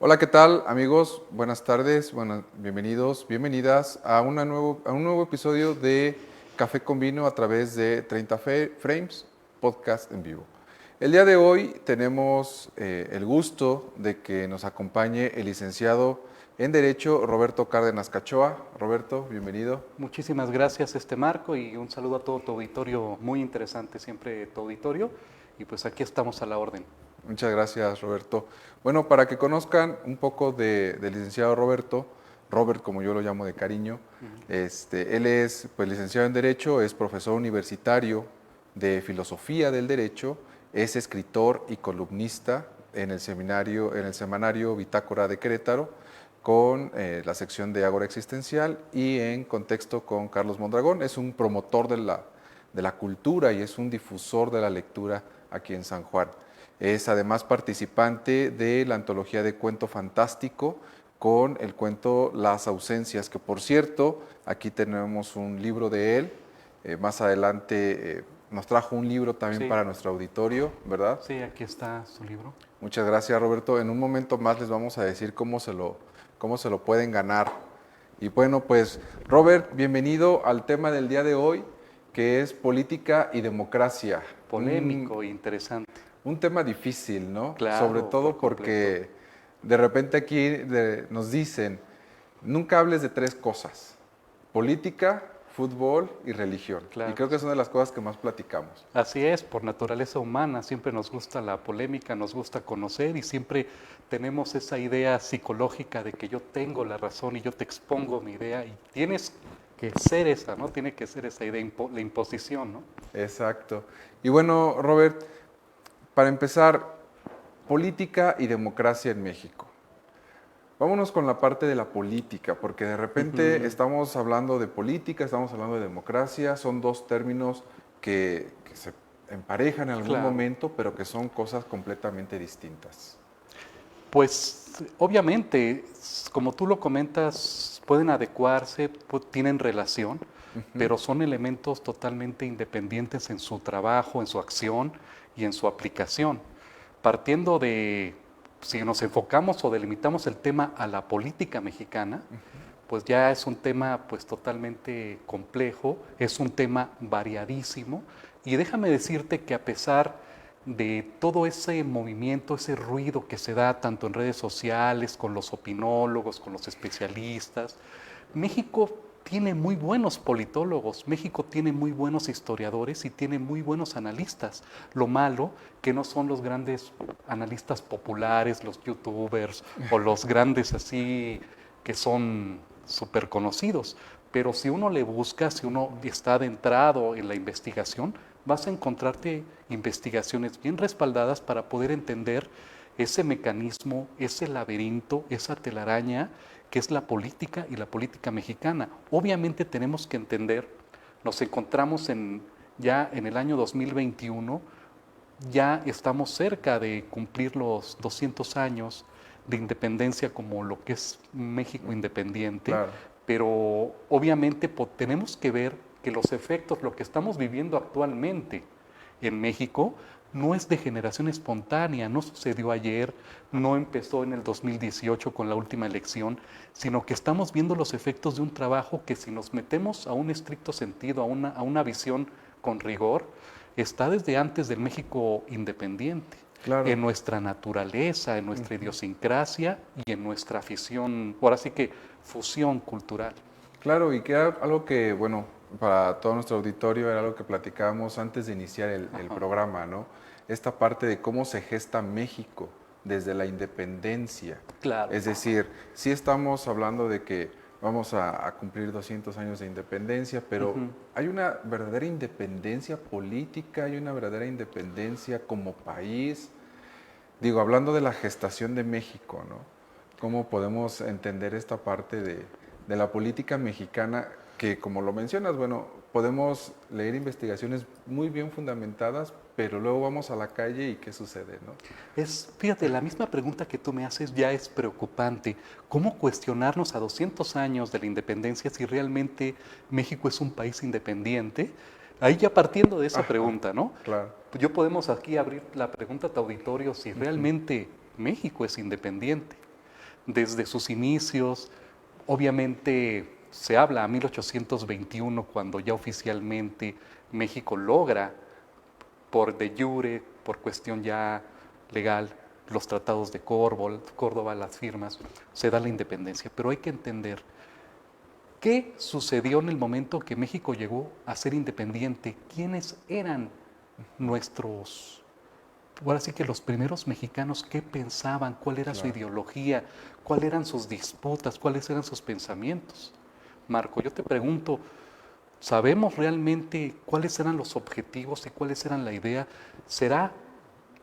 Hola, ¿qué tal, amigos? Buenas tardes, bienvenidos, bienvenidas a un nuevo episodio de Café con Vino a través de 30 Frames, podcast en vivo. El día de hoy tenemos el gusto de que nos acompañe el licenciado en Derecho Roberto Cárdenas Cachoa. Roberto, bienvenido. Muchísimas gracias, Marco, y un saludo a todo tu auditorio, muy interesante siempre tu auditorio, y pues aquí estamos a la orden. Muchas gracias, Roberto. Bueno, para que conozcan un poco del licenciado Roberto, Robert, como yo lo llamo de cariño, él es pues, licenciado en Derecho, es profesor universitario de Filosofía del Derecho, es escritor y columnista en el semanario Bitácora de Querétaro, con la sección de Ágora Existencial y en contexto con Carlos Mondragón. Es un promotor de la cultura y es un difusor de la lectura aquí en San Juan. Es además participante de la antología de cuento fantástico con el cuento Las ausencias, que por cierto, aquí tenemos un libro de él. Más adelante nos trajo un libro también Sí, para nuestro auditorio, ¿verdad? sí, aquí está su libro. Muchas gracias, Roberto. En un momento más les vamos a decir cómo se lo pueden ganar. Y bueno, pues Robert, bienvenido al tema del día de hoy, que es política y democracia. Polémico e interesante. Un tema difícil, ¿no? Sobre Claro, por todo completo. porque de repente aquí nos dicen, nunca hables de tres cosas, política, fútbol y religión. Y Claro creo que que sí. son de las cosas que más platicamos. Así es, por naturaleza humana, siempre nos gusta la polémica, nos gusta conocer y siempre tenemos esa idea psicológica de que yo tengo la razón y yo te expongo mi idea y tienes que ser esa, ¿no? Tiene que ser esa idea, la imposición, ¿no? Exacto. Y bueno, Robert, para empezar, política y democracia en México. Vámonos con la parte de la política, porque de repente estamos hablando de política, estamos hablando de democracia, son dos términos que se emparejan en algún Claro. momento, pero que son cosas completamente distintas. Pues obviamente, como tú lo comentas, pueden adecuarse, tienen relación, pero son elementos totalmente independientes en su trabajo, en su acción y en su aplicación. Partiendo de, si nos enfocamos o delimitamos el tema a la política mexicana, pues ya es un tema pues totalmente complejo, es un tema variadísimo, y déjame decirte que a pesar de todo ese movimiento, ese ruido que se da tanto en redes sociales, con los opinólogos, con los especialistas, México tiene muy buenos politólogos, México tiene muy buenos historiadores y tiene muy buenos analistas. Lo malo que no son los grandes analistas populares, los youtubers o los grandes así que son súper conocidos. Pero si uno le busca, si uno está adentrado en la investigación, vas a encontrarte investigaciones bien respaldadas para poder entender ese mecanismo, ese laberinto, esa telaraña que es la política y la política mexicana. Obviamente tenemos que entender, nos encontramos ya en el año 2021, ya estamos cerca de cumplir los 200 años de independencia como lo que es México independiente, Claro. pero obviamente tenemos que ver que los efectos, lo que estamos viviendo actualmente en México, no es de generación espontánea, no sucedió ayer, no empezó en el 2018 con la última elección, sino que estamos viendo los efectos de un trabajo que si nos metemos a un estricto sentido, a una visión con rigor, está desde antes del México independiente, Claro. en nuestra naturaleza, en nuestra idiosincrasia y en nuestra afición, ahora sí que fusión cultural. Claro, y que era algo que, bueno, para todo nuestro auditorio era algo que platicábamos antes de iniciar el Ajá. programa, ¿no? Esta parte de cómo se gesta México desde la independencia. Claro. Es decir, sí estamos hablando de que vamos a cumplir 200 años de independencia, pero Ujú. hay una verdadera independencia política, hay una verdadera independencia como país. Digo, hablando de la gestación de México, ¿no? ¿Cómo podemos entender esta parte de la política mexicana que, como lo mencionas, bueno, podemos leer investigaciones muy bien fundamentadas, pero luego vamos a la calle y qué sucede, ¿no? Fíjate, la misma pregunta que tú me haces ya es preocupante. ¿Cómo cuestionarnos a 200 años de la independencia si realmente México es un país independiente? Ahí ya partiendo de esa Ajá, pregunta, ¿no? claro. Yo podemos aquí abrir la pregunta a tu auditorio si realmente México es independiente. desde sus inicios. Obviamente se habla a 1821, cuando ya oficialmente México logra, por de jure, por cuestión ya legal, los tratados de Córdoba, las firmas, se da la independencia. Pero hay que entender qué sucedió en el momento que México llegó a ser independiente, quiénes eran nuestros, ahora sí que los primeros mexicanos, qué pensaban, cuál era su ideología, cuáles eran sus disputas, cuáles eran sus pensamientos. Marco, yo te pregunto, ¿sabemos realmente cuáles eran los objetivos y cuáles eran la idea? ¿Será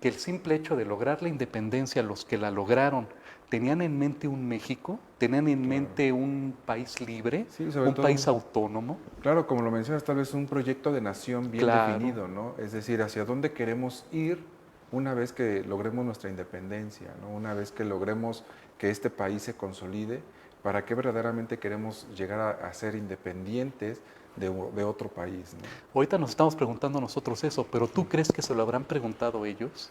que el simple hecho de lograr la independencia, los que la lograron, tenían en mente un México, tenían en mente un país libre, Sí, sobre un todo, país autónomo? claro, como lo mencionas, tal vez un proyecto de nación bien Claro. definido, ¿no? Es decir, hacia dónde queremos ir una vez que logremos nuestra independencia, ¿no? Una vez que logremos que este país se consolide, para qué verdaderamente queremos llegar a ser independientes de otro país, ¿no? Ahorita nos estamos preguntando nosotros eso, pero ¿tú crees que se lo habrán preguntado ellos?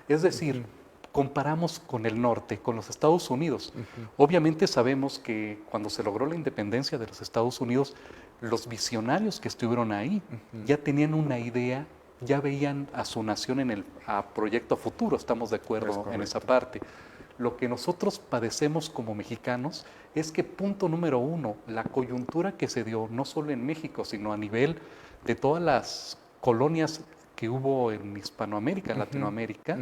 Es decir, comparamos con el norte, con los Estados Unidos. Obviamente sabemos que cuando se logró la independencia de los Estados Unidos, los visionarios que estuvieron ahí ya tenían una idea, ya veían a su nación en el proyecto futuro, estamos de acuerdo en esa parte. Lo que nosotros padecemos como mexicanos es que, punto número uno, la coyuntura que se dio no solo en México, sino a nivel de todas las colonias que hubo en Hispanoamérica, en Latinoamérica,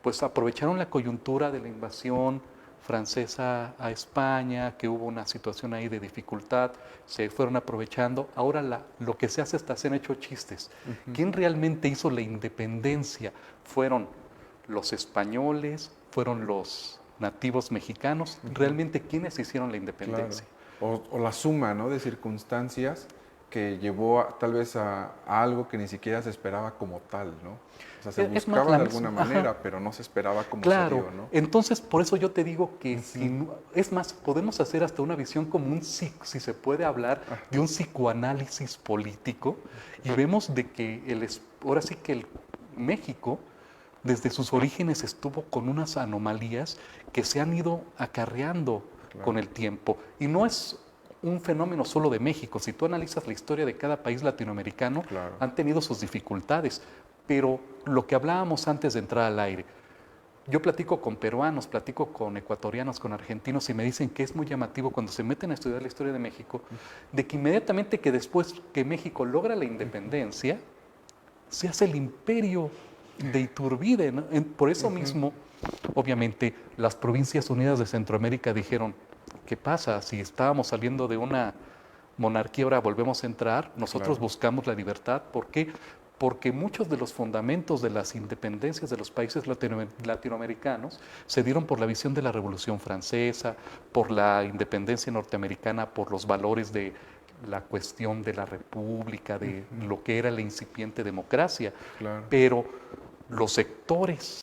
pues aprovecharon la coyuntura de la invasión francesa a España, que hubo una situación ahí de dificultad, se fueron aprovechando. Ahora lo que se hace es se han hecho chistes. ¿Quién realmente hizo la independencia? Fueron los españoles, fueron los nativos mexicanos, realmente quienes hicieron la independencia. Claro. O la suma, ¿no?, de circunstancias que llevó tal vez a algo que ni siquiera se esperaba como tal, ¿no? O sea, se buscaba de alguna manera, pero no se esperaba como se dio, ¿no? Entonces por eso yo te digo que es más, podemos hacer hasta una visión como si se puede hablar de un psicoanálisis político, y vemos de que ahora sí que el México desde sus orígenes estuvo con unas anomalías que se han ido acarreando con el tiempo. Y no es un fenómeno solo de México. Si tú analizas la historia de cada país latinoamericano, han tenido sus dificultades. Pero lo que hablábamos antes de entrar al aire, yo platico con peruanos, platico con ecuatorianos, con argentinos, y me dicen que es muy llamativo cuando se meten a estudiar la historia de México, de que inmediatamente que después que México logra la independencia, se hace el imperio de Iturbide, ¿no? Por eso mismo, obviamente, las Provincias Unidas de Centroamérica dijeron, ¿qué pasa? Si estábamos saliendo de una monarquía, ahora volvemos a entrar, nosotros buscamos la libertad. ¿Por qué? Porque muchos de los fundamentos de las independencias de los países latinoamericanos se dieron por la visión de la Revolución Francesa, por la independencia norteamericana, por los valores de la cuestión de la república, de lo que era la incipiente democracia. Pero los sectores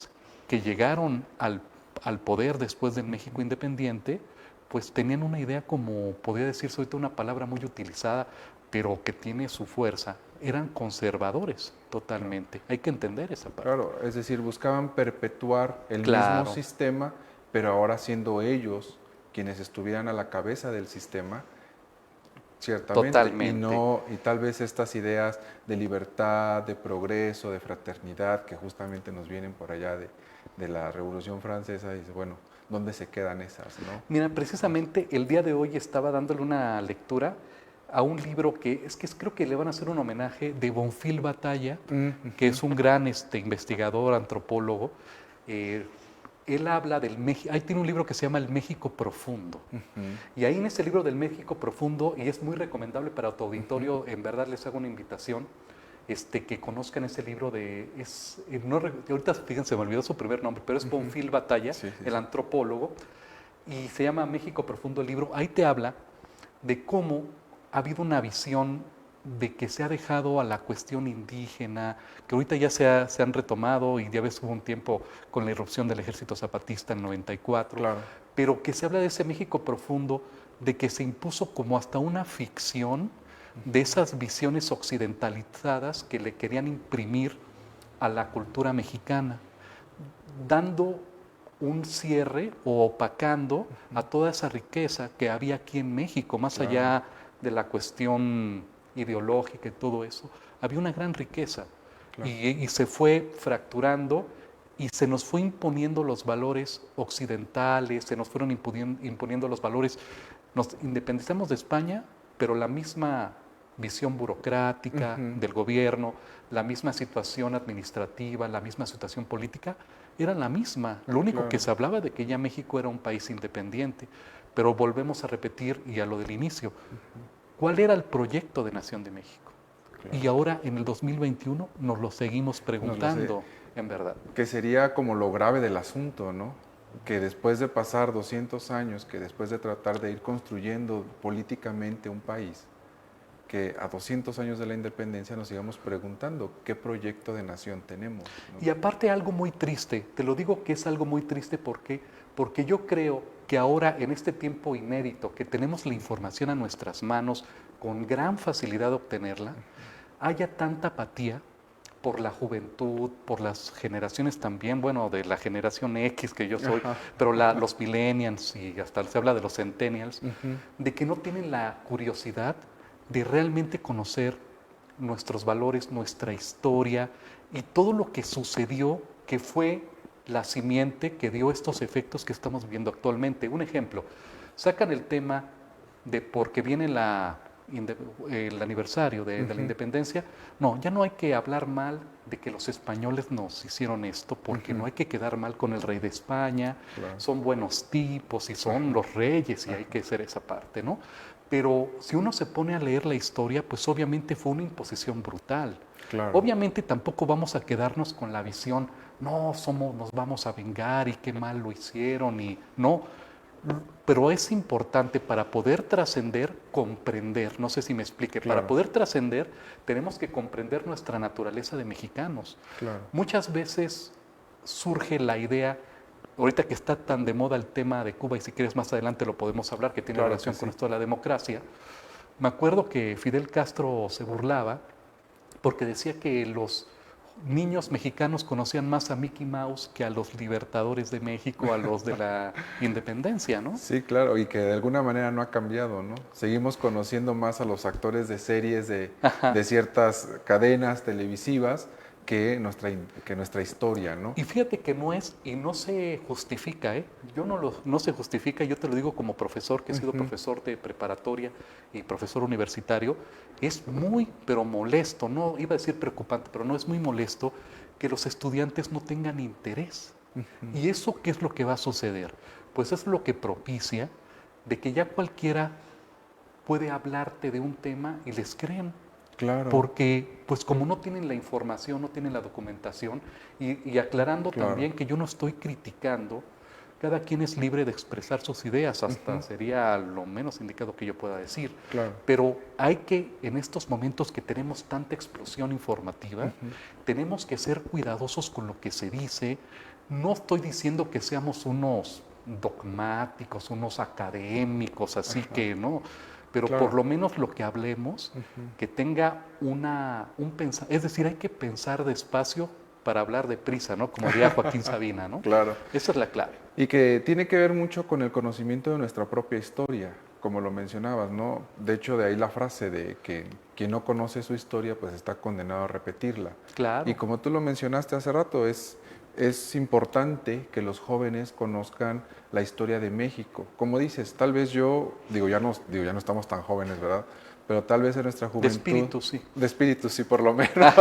que llegaron al poder después del México independiente, pues tenían una idea, como podría decirse ahorita una palabra muy utilizada, pero que tiene su fuerza, eran conservadores totalmente. Hay que entender esa parte. Claro, es decir, buscaban perpetuar el mismo sistema, pero ahora siendo ellos quienes estuvieran a la cabeza del sistema, ciertamente. Totalmente. Y tal vez estas ideas de libertad, de progreso, de fraternidad, que justamente nos vienen por allá de la Revolución Francesa, y bueno, ¿dónde se quedan esas, no? Mira, precisamente el día de hoy estaba dándole una lectura a un libro que creo que le van a hacer un homenaje, de Bonfil Batalla, que es un gran investigador, antropólogo. Él habla del México, ahí tiene un libro que se llama El México Profundo. Y ahí en ese libro del México Profundo, y es muy recomendable para tu auditorio, en verdad les hago una invitación, que conozcan ese libro ahorita fíjense, me olvidó su primer nombre, pero es Bonfil Batalla, el antropólogo, y se llama México Profundo el libro. Ahí te habla de cómo ha habido una visión de que se ha dejado a la cuestión indígena, que ahorita ya se han retomado, y ya ves, hubo un tiempo con la irrupción del Ejército Zapatista en 94, pero que se habla de ese México profundo, de que se impuso como hasta una ficción de esas visiones occidentalizadas que le querían imprimir a la cultura mexicana, dando un cierre o opacando a toda esa riqueza que había aquí en México, más allá de la cuestión ideológica y todo eso. Había una gran riqueza y se fue fracturando y se nos fue imponiendo los valores occidentales, se nos fueron imponiendo los valores. Nos independizamos de España, pero la misma visión burocrática del gobierno, la misma situación administrativa, la misma situación política, era la misma. Lo único que se hablaba de que ya México era un país independiente, pero volvemos a repetir y a lo del inicio. ¿Cuál era el proyecto de Nación de México? Y ahora en el 2021 nos lo seguimos preguntando, en verdad. Que sería como lo grave del asunto, ¿no? Que después de pasar 200 años, que después de tratar de ir construyendo políticamente un país, que a 200 años de la independencia nos sigamos preguntando qué proyecto de nación tenemos, ¿no? Y aparte algo muy triste, te lo digo que es algo muy triste porque yo creo que ahora en este tiempo inédito que tenemos la información a nuestras manos con gran facilidad de obtenerla, haya tanta apatía por la juventud, por las generaciones también, bueno, de la generación X que yo soy, pero los millennials y hasta se habla de los centennials, de que no tienen la curiosidad de realmente conocer nuestros valores, nuestra historia y todo lo que sucedió, que fue la simiente que dio estos efectos que estamos viendo actualmente. Un ejemplo, sacan el tema de porque viene el aniversario de la independencia. No, ya no hay que hablar mal de que los españoles nos hicieron esto, porque no hay que quedar mal con el rey de España, son buenos tipos y son los reyes y hay que hacer esa parte, ¿no? Pero si uno se pone a leer la historia, pues obviamente fue una imposición brutal. Claro. Obviamente tampoco vamos a quedarnos con la visión, no, nos vamos a vengar y qué mal lo hicieron y no. Pero es importante para poder trascender, comprender, no sé si me explique, para poder trascender tenemos que comprender nuestra naturaleza de mexicanos. Muchas veces surge la idea, ahorita que está tan de moda el tema de Cuba, y si quieres más adelante lo podemos hablar, que tiene relación con esto de la democracia, me acuerdo que Fidel Castro se burlaba porque decía que los niños mexicanos conocían más a Mickey Mouse que a los libertadores de México, a los de la independencia, ¿no? Sí, claro, y que de alguna manera no ha cambiado, ¿no? Seguimos conociendo más a los actores de series de ciertas cadenas televisivas que nuestra historia, ¿no? Y fíjate que no es, y no se justifica, ¿eh? No se justifica, yo te lo digo como profesor, que he sido profesor de preparatoria y profesor universitario, es muy, pero molesto, no iba a decir preocupante, pero no es muy molesto que los estudiantes no tengan interés. ¿Y eso qué es lo que va a suceder? Pues es lo que propicia de que ya cualquiera puede hablarte de un tema y les creen. Claro. Porque, pues como no tienen la información, no tienen la documentación, y aclarando también que yo no estoy criticando, cada quien es libre de expresar sus ideas, hasta sería lo menos indicado que yo pueda decir. Pero hay que, en estos momentos que tenemos tanta explosión informativa, tenemos que ser cuidadosos con lo que se dice. No estoy diciendo que seamos unos dogmáticos, unos académicos, así que no. Pero por lo menos lo que hablemos, que tenga un pensar, es decir, hay que pensar despacio para hablar deprisa, ¿no? Como diría Joaquín Sabina, ¿no? Claro. Esa es la clave. Y que tiene que ver mucho con el conocimiento de nuestra propia historia, como lo mencionabas, ¿no? De hecho, de ahí la frase de que quien no conoce su historia, pues está condenado a repetirla. Claro. Y como tú lo mencionaste hace rato, es importante que los jóvenes conozcan la historia de México. Como dices, tal vez ya no estamos tan jóvenes, ¿verdad? Pero tal vez en nuestra juventud... De espíritu, sí. De espíritu, sí, por lo menos.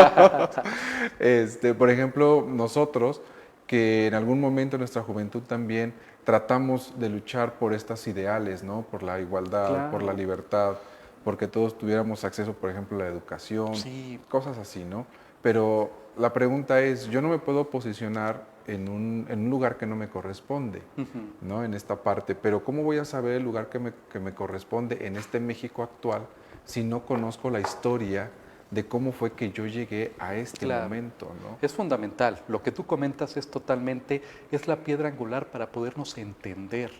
Por ejemplo, nosotros, que en algún momento en nuestra juventud también tratamos de luchar por estas ideales, ¿no? Por la igualdad, por la libertad, porque todos tuviéramos acceso, por ejemplo, a la educación, cosas así, ¿no? Pero la pregunta es, yo no me puedo posicionar en un lugar que no me corresponde, ¿no? En esta parte, pero ¿cómo voy a saber el lugar que me corresponde en este México actual si no conozco la historia de cómo fue que yo llegué a este momento, ¿no? Es fundamental. Lo que tú comentas es la piedra angular para podernos entender,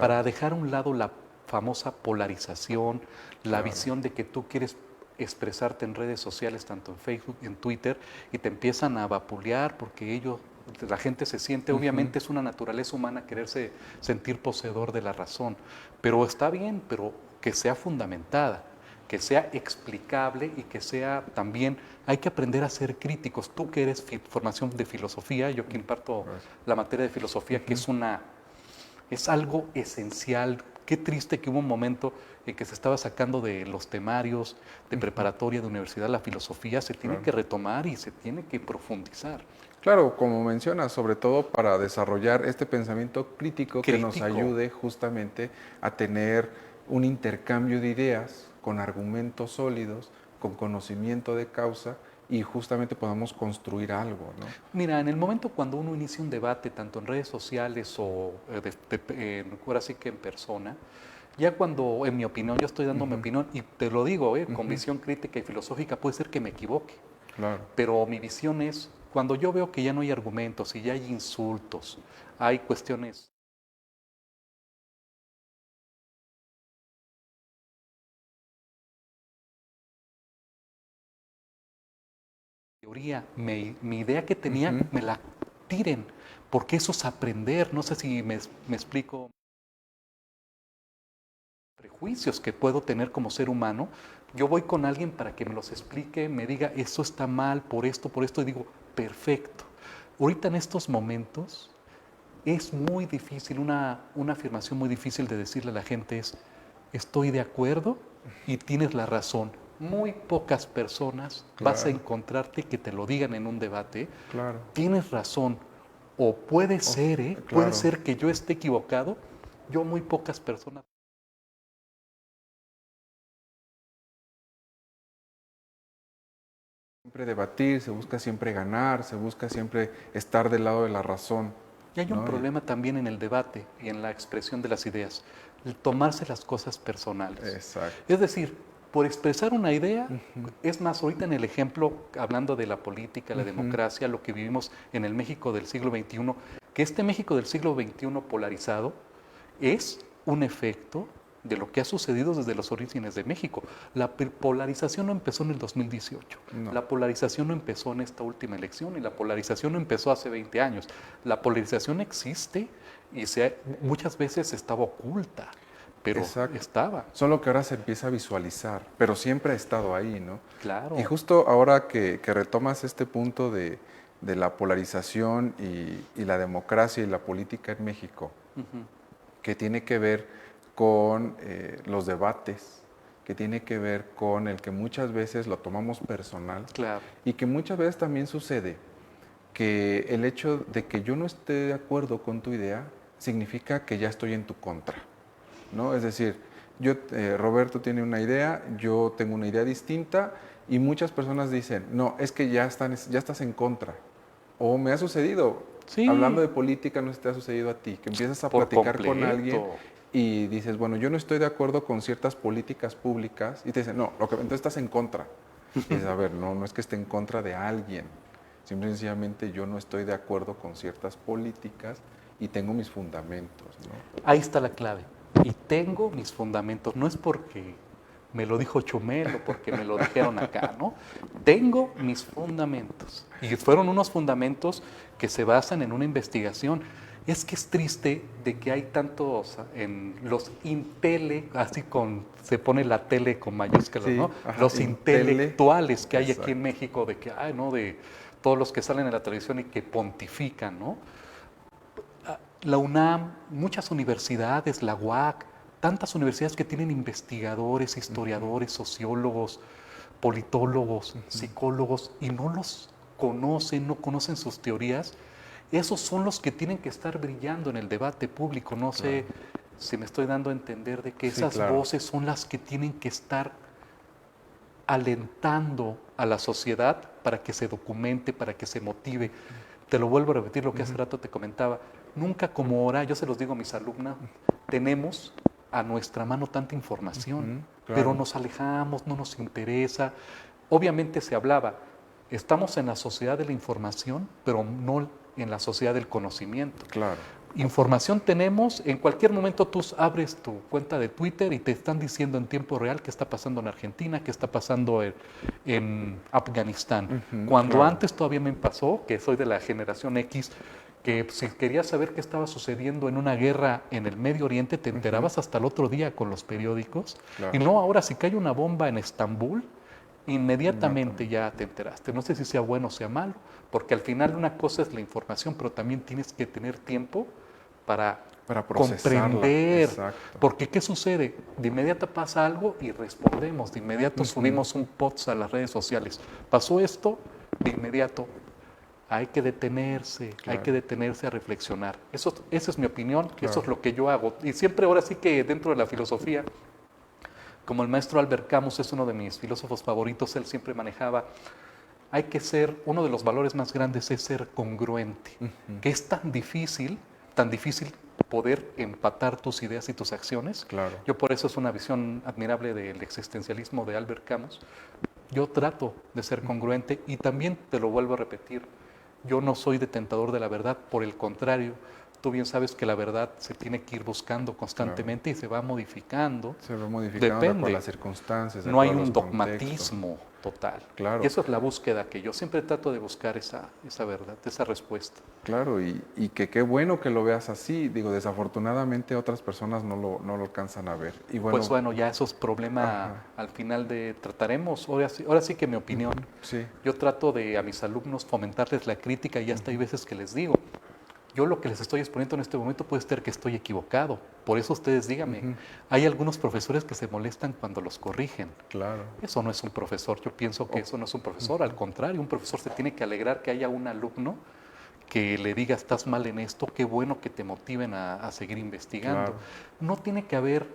para dejar a un lado la famosa polarización, la visión de que tú quieres expresarte en redes sociales, tanto en Facebook, en Twitter, y te empiezan a vapulear porque ellos la gente se siente, obviamente es una naturaleza humana quererse sentir poseedor de la razón, pero está bien, pero que sea fundamentada, que sea explicable y que sea también, hay que aprender a ser críticos. Tú que eres formación de filosofía, yo que imparto la materia de filosofía, que es algo esencial. Qué triste que hubo un momento en que se estaba sacando de los temarios de preparatoria, de universidad, la filosofía se tiene que retomar y se tiene que profundizar. Claro, como mencionas, sobre todo para desarrollar este pensamiento crítico que nos ayude justamente a tener un intercambio de ideas con argumentos sólidos, con conocimiento de causa y justamente podamos construir algo, ¿no? Mira, en el momento cuando uno inicia un debate, tanto en redes sociales o ahora sí que en persona, ya cuando, en mi opinión, yo estoy dando mi opinión y te lo digo, con visión crítica y filosófica, puede ser que me equivoque. Claro. Pero mi visión es, cuando yo veo que ya no hay argumentos y ya hay insultos, hay cuestiones... teoría, mi idea que tenía, me la tiren, porque eso es aprender, no sé si me explico, prejuicios que puedo tener como ser humano, yo voy con alguien para que me los explique, me diga, eso está mal por esto, y digo, perfecto. Ahorita en estos momentos es muy difícil, una afirmación muy difícil de decirle a la gente es, estoy de acuerdo y tienes la razón. Muy pocas personas vas a encontrarte que te lo digan en un debate. Claro. Tienes razón. O puede ser, puede ser que yo esté equivocado. Yo muy pocas personas. Siempre debatir, se busca siempre ganar, se busca siempre estar del lado de la razón. Y hay un problema también en el debate y en la expresión de las ideas, el tomarse las cosas personales. Exacto. Es decir, por expresar una idea, es más, ahorita en el ejemplo, hablando de la política, la democracia, lo que vivimos en el México del siglo XXI, que este México del siglo XXI polarizado es un efecto de lo que ha sucedido desde los orígenes de México. La polarización no empezó en el 2018, la polarización no empezó en esta última elección y la polarización no empezó hace 20 años. La polarización existe y muchas veces estaba oculta, pero estaba. Solo que ahora se empieza a visualizar, pero siempre ha estado ahí, ¿no? Claro. Y justo ahora que retomas este punto de la polarización y la democracia y la política en México, que tiene que ver con los debates, que tiene que ver con el que muchas veces lo tomamos personal, y que muchas veces también sucede que el hecho de que yo no esté de acuerdo con tu idea significa que ya estoy en tu contra, ¿no? Es decir, Roberto tiene una idea, yo tengo una idea distinta y muchas personas dicen, no, es que ya estás en contra. O me ha sucedido, hablando de política, no se te ha sucedido a ti, que empiezas a platicar con alguien y dices, bueno, yo no estoy de acuerdo con ciertas políticas públicas y te dicen, no, entonces estás en contra. Y dices, a ver, no es que esté en contra de alguien, simple y sencillamente yo no estoy de acuerdo con ciertas políticas y tengo mis fundamentos, ¿no? Ahí está la clave. Y tengo mis fundamentos. No es porque me lo dijo Chumel o porque me lo dijeron acá, ¿no? Tengo mis fundamentos. Y fueron unos fundamentos que se basan en una investigación. Es que es triste de que hay tantos en los así se pone la tele con mayúsculas, ¿no? Los intelectuales que hay aquí en México, de que, ¿no? De todos los que salen en la televisión y que pontifican, ¿no? La UNAM, muchas universidades, la UAC, tantas universidades que tienen investigadores, historiadores, sociólogos, politólogos, psicólogos, y no los conocen, no conocen sus teorías. Esos son los que tienen que estar brillando en el debate público. No sé si me estoy dando a entender de que esas voces son las que tienen que estar alentando a la sociedad para que se documente, para que se motive. Te lo vuelvo a repetir lo que hace rato te comentaba. Nunca como ahora, yo se los digo a mis alumnas, tenemos a nuestra mano tanta información, pero nos alejamos, no nos interesa. Obviamente se hablaba, estamos en la sociedad de la información, pero no en la sociedad del conocimiento. Información tenemos, en cualquier momento tú abres tu cuenta de Twitter y te están diciendo en tiempo real qué está pasando en Argentina, qué está pasando en Afganistán. Cuando claro. antes todavía me pasó, que soy de la generación X, que si querías saber qué estaba sucediendo en una guerra en el Medio Oriente, te enterabas hasta el otro día con los periódicos. Claro. Y no, ahora si cae una bomba en Estambul, inmediatamente ya te enteraste. No sé si sea bueno o sea malo, porque al final una cosa es la información, pero también tienes que tener tiempo para procesarla. comprender. Exacto. Porque ¿qué sucede? De inmediato pasa algo y respondemos. De inmediato subimos un post a las redes sociales. Pasó esto, de inmediato hay que detenerse, hay que detenerse a reflexionar. Esa es mi opinión, eso es lo que yo hago. Y siempre ahora sí que dentro de la filosofía, como el maestro Albert Camus es uno de mis filósofos favoritos, él siempre manejaba, hay que ser, uno de los valores más grandes es ser congruente, que es tan difícil poder empatar tus ideas y tus acciones. Claro. Yo por eso es una visión admirable del existencialismo de Albert Camus. Yo trato de ser congruente y también te lo vuelvo a repetir, yo no soy detentador de la verdad, por el contrario, tú bien sabes que la verdad se tiene que ir buscando constantemente y se va modificando. Se va modificando de acuerdo a las circunstancias. No hay un dogmatismo total. Claro. Y eso es la búsqueda que yo siempre trato de buscar esa verdad, esa respuesta. Claro, y que qué bueno que lo veas así. Digo, desafortunadamente otras personas no lo alcanzan a ver. Y bueno, pues bueno, ya eso es problema al final de trataremos. Ahora sí que mi opinión. Sí. Yo trato de a mis alumnos fomentarles la crítica y hasta hay veces que les digo, yo lo que les estoy exponiendo en este momento puede ser que estoy equivocado. Por eso ustedes díganme, hay algunos profesores que se molestan cuando los corrigen. Claro. Eso no es un profesor, yo pienso que eso no es un profesor, al contrario, un profesor se tiene que alegrar que haya un alumno que le diga estás mal en esto, qué bueno que te motiven a seguir investigando. Claro. No tiene que haber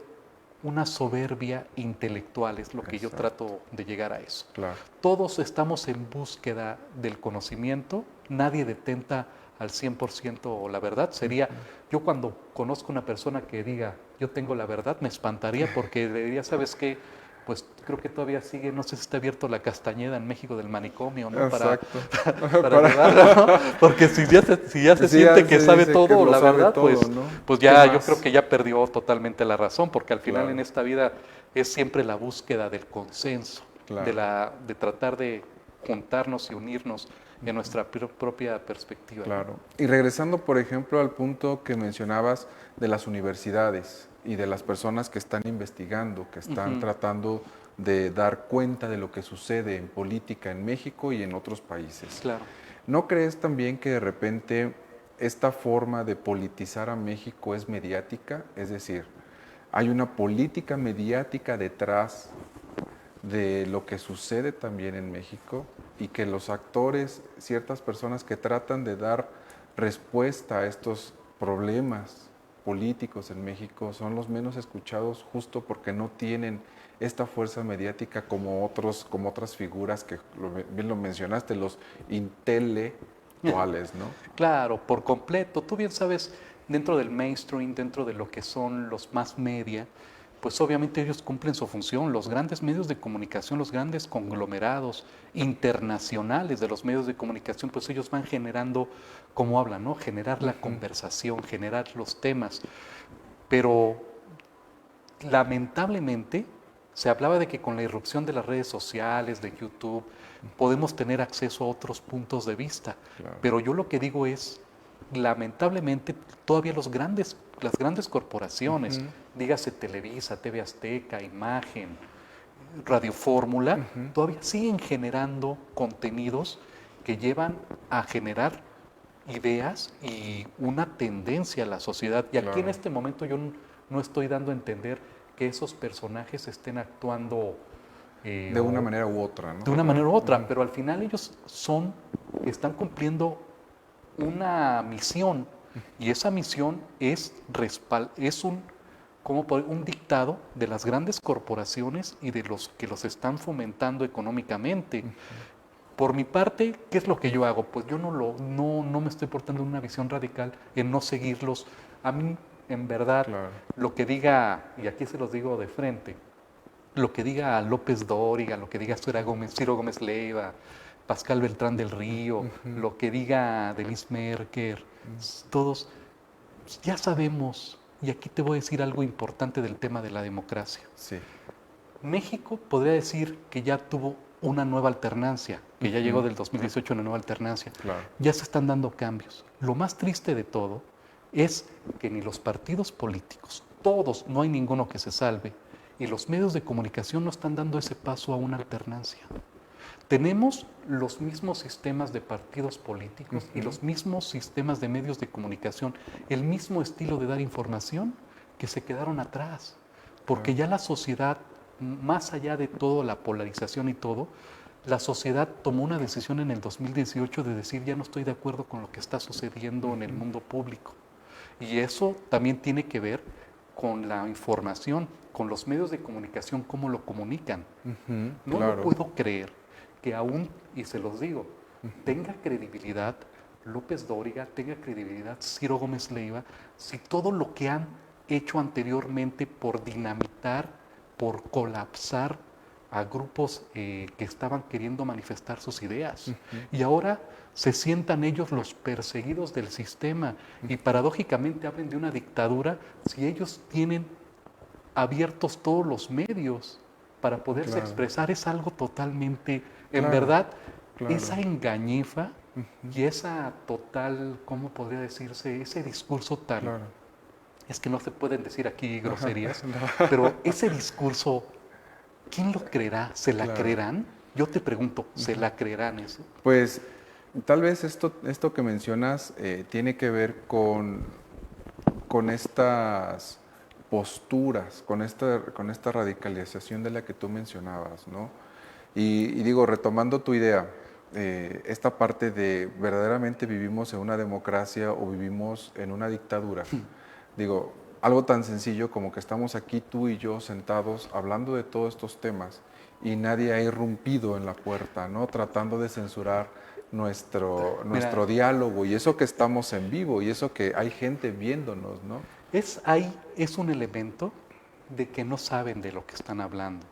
una soberbia intelectual, es lo que yo trato de llegar a eso. Claro. Todos estamos en búsqueda del conocimiento, nadie detenta al 100% la verdad. Sería, yo cuando conozco una persona que diga, yo tengo la verdad, me espantaría porque le diría, ¿sabes qué? Pues creo que todavía sigue, no sé si está abierto la Castañeda en México del manicomio, ¿no? Exacto. Para ayudarla, ¿no? Porque si ya se siente que sabe todo, que la verdad, todo, pues, ¿no? Pues ya yo creo que ya perdió totalmente la razón, porque al final en esta vida es siempre la búsqueda del consenso, de tratar de juntarnos y unirnos en nuestra propia perspectiva. Claro. Y regresando, por ejemplo, al punto que mencionabas de las universidades y de las personas que están investigando, que están tratando de dar cuenta de lo que sucede en política en México y en otros países. Claro. ¿No crees también que de repente esta forma de politizar a México es mediática? Es decir, hay una política mediática detrás de lo que sucede también en México y que los actores, ciertas personas que tratan de dar respuesta a estos problemas políticos en México son los menos escuchados justo porque no tienen esta fuerza mediática como otras figuras que bien lo mencionaste, los intelectuales, ¿no? Claro, por completo. Tú bien sabes, dentro del mainstream, dentro de lo que son los mass media, pues obviamente ellos cumplen su función. Los grandes medios de comunicación, los grandes conglomerados internacionales de los medios de comunicación, pues ellos van generando, como hablan, ¿no? Generar la conversación, generar los temas. Pero lamentablemente se hablaba de que con la irrupción de las redes sociales, de YouTube, podemos tener acceso a otros puntos de vista. Claro. Pero yo lo que digo es, lamentablemente todavía las grandes corporaciones, dígase Televisa, TV Azteca, Imagen, Radio Fórmula, todavía siguen generando contenidos que llevan a generar ideas y una tendencia a la sociedad. Y aquí en este momento yo no estoy dando a entender que esos personajes estén actuando de una manera u otra, ¿no? De una manera u otra, pero al final ellos están cumpliendo una misión y esa misión es un dictado de las grandes corporaciones y de los que los están fomentando económicamente. Por mi parte, ¿qué es lo que yo hago? Pues yo no me estoy portando una visión radical en no seguirlos. A mí, en verdad, lo que diga, y aquí se los digo de frente, lo que diga López Dóriga, lo que diga Ciro Gómez Leiva, Pascal Beltrán del Río, lo que diga Denise Merker, todos, ya sabemos, y aquí te voy a decir algo importante del tema de la democracia. Sí. México podría decir que ya tuvo una nueva alternancia, que ya llegó del 2018 una nueva alternancia. Claro. Ya se están dando cambios. Lo más triste de todo es que ni los partidos políticos, todos, no hay ninguno que se salve, y los medios de comunicación no están dando ese paso a una alternancia. Tenemos los mismos sistemas de partidos políticos y los mismos sistemas de medios de comunicación, el mismo estilo de dar información que se quedaron atrás, porque ya la sociedad, más allá de todo, la polarización y todo, la sociedad tomó una decisión en el 2018 de decir ya no estoy de acuerdo con lo que está sucediendo en el mundo público. Y eso también tiene que ver con la información, con los medios de comunicación, cómo lo comunican. No Claro. lo puedo creer que aún, y se los digo, tenga credibilidad López Dóriga, tenga credibilidad Ciro Gómez Leiva, si todo lo que han hecho anteriormente por dinamitar, por colapsar a grupos que estaban queriendo manifestar sus ideas. Y ahora se sientan ellos los perseguidos del sistema y paradójicamente hablan de una dictadura si ellos tienen abiertos todos los medios para poderse expresar. Es algo totalmente, en verdad, esa engañifa y esa total, ¿cómo podría decirse? Ese discurso tan... Es que no se pueden decir aquí groserías, pero ese discurso, ¿quién lo creerá? ¿Se la creerán? Yo te pregunto, ¿se la creerán eso? Pues tal vez esto que mencionas tiene que ver con estas posturas, con esta radicalización de la que tú mencionabas, ¿no? Y digo, retomando tu idea, esta parte de verdaderamente vivimos en una democracia o vivimos en una dictadura. Digo, algo tan sencillo como que estamos aquí tú y yo sentados hablando de todos estos temas y nadie ha irrumpido en la puerta, ¿no? Tratando de censurar nuestro diálogo y eso que estamos en vivo y eso que hay gente viéndonos, ¿no? Es un elemento de que no saben de lo que están hablando.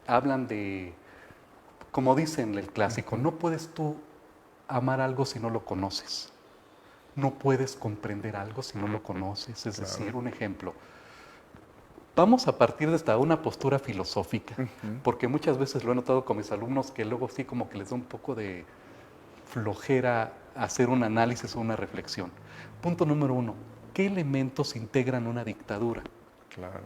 Hablan de, como dicen el clásico, no puedes tú amar algo si no lo conoces. No puedes comprender algo si no lo conoces. Es decir, un ejemplo. Vamos a partir de esta una postura filosófica, porque muchas veces lo he notado con mis alumnos que luego sí como que les da un poco de flojera hacer un análisis o una reflexión. Punto número 1. ¿Qué elementos integran una dictadura? Claro.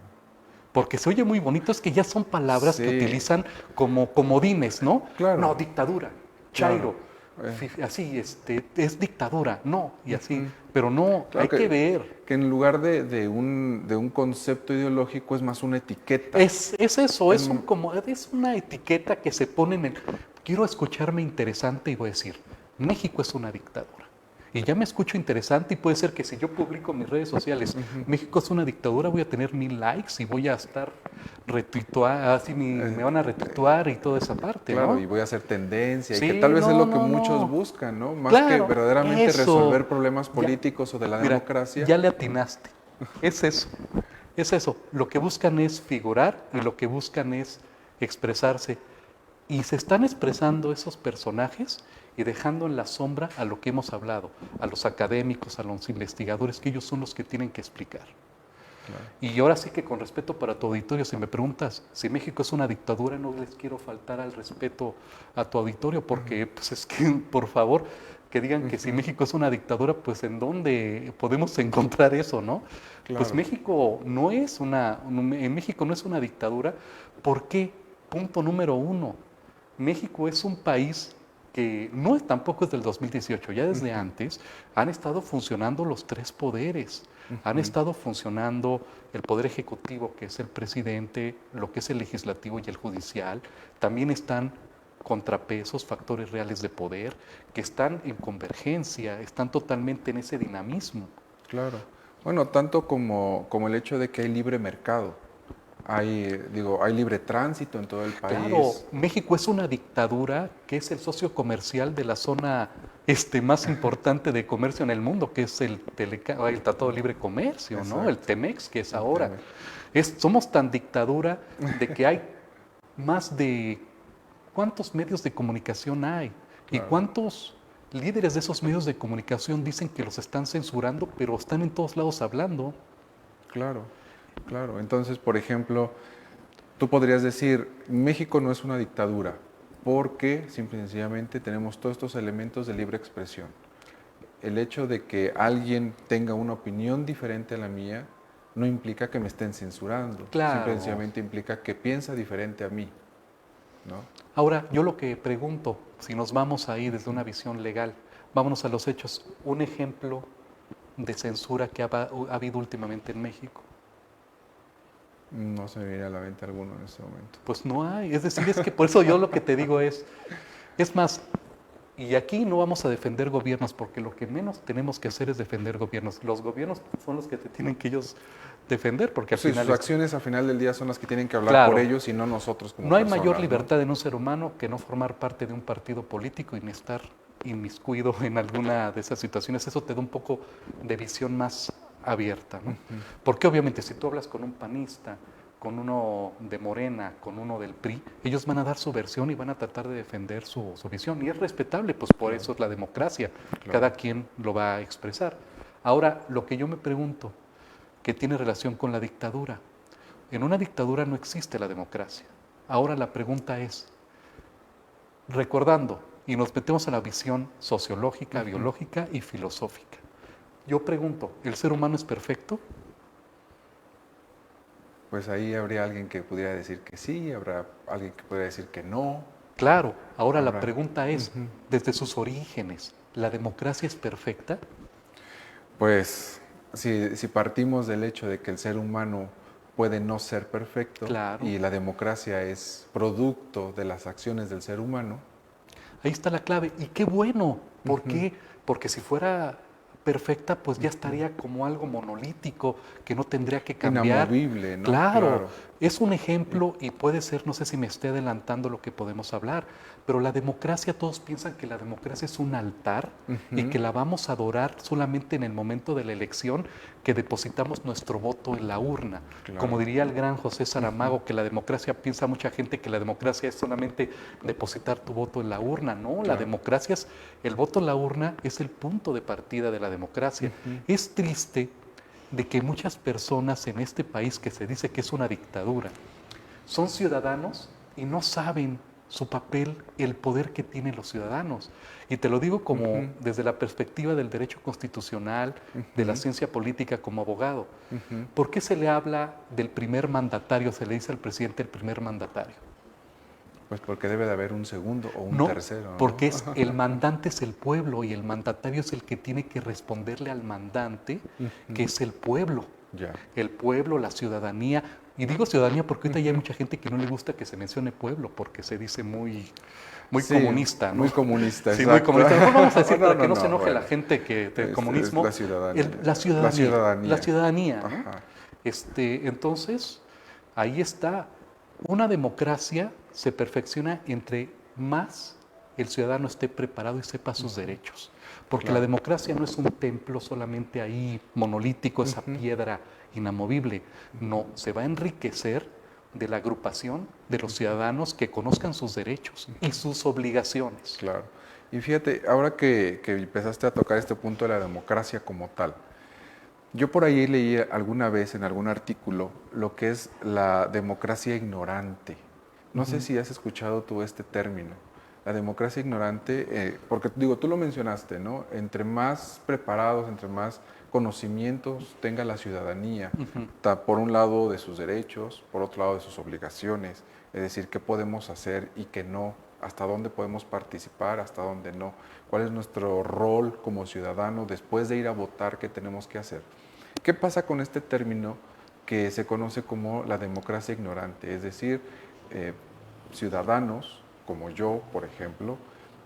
Porque se oye muy bonito, es que ya son palabras que utilizan como comodines, ¿no? Claro. No, dictadura, chairo, así, es dictadura, no, y así. Pero no, hay que ver. Que en lugar de un concepto ideológico es más una etiqueta. Es eso, es una etiqueta que se pone en el... Quiero escucharme interesante y voy a decir, México es una dictadura. Y ya me escucho interesante y puede ser que si yo publico en mis redes sociales, México es una dictadura, voy a tener 1000 likes y voy a estar así me van a retuituar y toda esa parte, claro, ¿no? y voy a hacer tendencia, sí, y que tal vez es lo que muchos buscan, ¿no? Más que verdaderamente resolver problemas políticos o de la democracia. Ya le atinaste. Es eso. Lo que buscan es figurar y lo que buscan es expresarse. Y se están expresando esos personajes y dejando en la sombra a lo que hemos hablado, a los académicos, a los investigadores, que ellos son los que tienen que explicar. Claro. Y ahora sí que con respeto para tu auditorio, si me preguntas si México es una dictadura, no les quiero faltar al respeto a tu auditorio, porque pues es que, por favor, que digan que si México es una dictadura, pues ¿en dónde podemos encontrar eso, no? Claro. Pues México no es una dictadura. ¿Por qué? Punto número 1. México es un país que tampoco es del 2018, ya desde antes han estado funcionando los 3 poderes. Han estado funcionando el poder ejecutivo, que es el presidente, lo que es el legislativo y el judicial. También están contrapesos, factores reales de poder, que están en convergencia, están totalmente en ese dinamismo. Claro. Bueno, tanto como el hecho de que hay libre mercado. Hay libre tránsito en todo el país. Claro, México es una dictadura que es el socio comercial de la zona más importante de comercio en el mundo, que es el Tratado de Libre Comercio, ¿no? El TEMEX, que es ahora. Somos tan dictadura de que hay más de... ¿Cuántos medios de comunicación hay? Claro. ¿Y cuántos líderes de esos medios de comunicación dicen que los están censurando, pero están en todos lados hablando. Claro, claro. Entonces, por ejemplo, tú podrías decir, México no es una dictadura, porque simple y sencillamente tenemos todos estos elementos de libre expresión. El hecho de que alguien tenga una opinión diferente a la mía no implica que me estén censurando, simple y Claro. sencillamente implica que piensa diferente a mí, ¿no? Ahora, yo lo que pregunto, si nos vamos ahí desde una visión legal, vámonos a los hechos. Un ejemplo de censura que ha habido últimamente en México. No se me viene a la mente alguno en este momento. Pues no hay. Es decir, es que por eso yo lo que te digo es más, y aquí no vamos a defender gobiernos, porque lo que menos tenemos que hacer es defender gobiernos. Los gobiernos son los que te tienen que ellos defender, porque al Sí, final sus acciones al final del día son las que tienen que hablar Claro. por ellos y no nosotros como no hay personas, mayor ¿no? libertad en un ser humano que no formar parte de un partido político y ni estar inmiscuido en alguna de esas situaciones. Eso te da un poco de visión más abierta, ¿no? Porque obviamente si tú hablas con un panista, con uno de Morena, con uno del PRI, ellos van a dar su versión y van a tratar de defender su visión. Y es respetable, pues por eso es la democracia. Claro. Cada quien lo va a expresar. Ahora, lo que yo me pregunto, ¿qué tiene relación con la dictadura? En una dictadura no existe la democracia. Ahora la pregunta es, recordando, y nos metemos a la visión sociológica, biológica y filosófica. Yo pregunto, ¿el ser humano es perfecto? Pues ahí habría alguien que pudiera decir que sí, habrá alguien que pudiera decir que no. Claro, ahora la Habrá. pregunta es, desde sus orígenes, ¿la democracia es perfecta? Pues si partimos del hecho de que el ser humano puede no ser perfecto Claro. y la democracia es producto de las acciones del ser humano, Ahí está la clave. Y qué bueno. ¿Por qué? Porque si fuera perfecta, pues ya estaría como algo monolítico que no tendría que cambiar. inamovible, ¿no? Claro, es un ejemplo y puede ser, no sé si me esté adelantando lo que podemos hablar, pero la democracia, todos piensan que la democracia es un altar y que la vamos a adorar solamente en el momento de la elección que depositamos nuestro voto en la urna. Claro. Como diría el gran José Saramago, que la democracia, piensa mucha gente que la democracia es solamente depositar tu voto en la urna. No, la democracia es, el voto en la urna es el punto de partida de la democracia. Es triste de que muchas personas en este país que se dice que es una dictadura, son ciudadanos y no saben su papel, el poder que tienen los ciudadanos. Y te lo digo como desde la perspectiva del derecho constitucional, de la ciencia política como abogado. ¿Por qué se le habla del primer mandatario, se le dice al presidente el primer mandatario? Pues porque debe de haber un segundo o un No, tercero, ¿no? porque el mandante es el pueblo y el mandatario es el que tiene que responderle al mandante, que es el pueblo. Ya. El pueblo, la ciudadanía. Y digo ciudadanía porque ahorita ya hay mucha gente que no le gusta que se mencione pueblo, porque se dice muy Sí, comunista, ¿no? muy comunista, Sí, muy exacto. comunista. Mejor vamos a decir No, para no, que no se no, enoje bueno. la gente que del comunismo. La ciudadanía. La ciudadanía. La ciudadanía. La ciudadanía, ¿no? Ajá. Entonces, ahí está. Una democracia se perfecciona entre más el ciudadano esté preparado y sepa sus derechos. Porque la democracia no es un templo solamente ahí monolítico, esa piedra inamovible. No, se va a enriquecer de la agrupación de los ciudadanos que conozcan sus derechos y sus obligaciones. Claro. Y fíjate, ahora que empezaste a tocar este punto de la democracia como tal, yo por ahí leí alguna vez en algún artículo lo que es la democracia ignorante. No sé si has escuchado tú este término. La democracia ignorante, porque digo, tú lo mencionaste, ¿no? Entre más preparados, entre más conocimientos tenga la ciudadanía, por un lado de sus derechos, por otro lado de sus obligaciones, es decir, qué podemos hacer y qué no, hasta dónde podemos participar, hasta dónde no, cuál es nuestro rol como ciudadano después de ir a votar, qué tenemos que hacer. ¿Qué pasa con este término que se conoce como la democracia ignorante? Es decir, ciudadanos como yo, por ejemplo,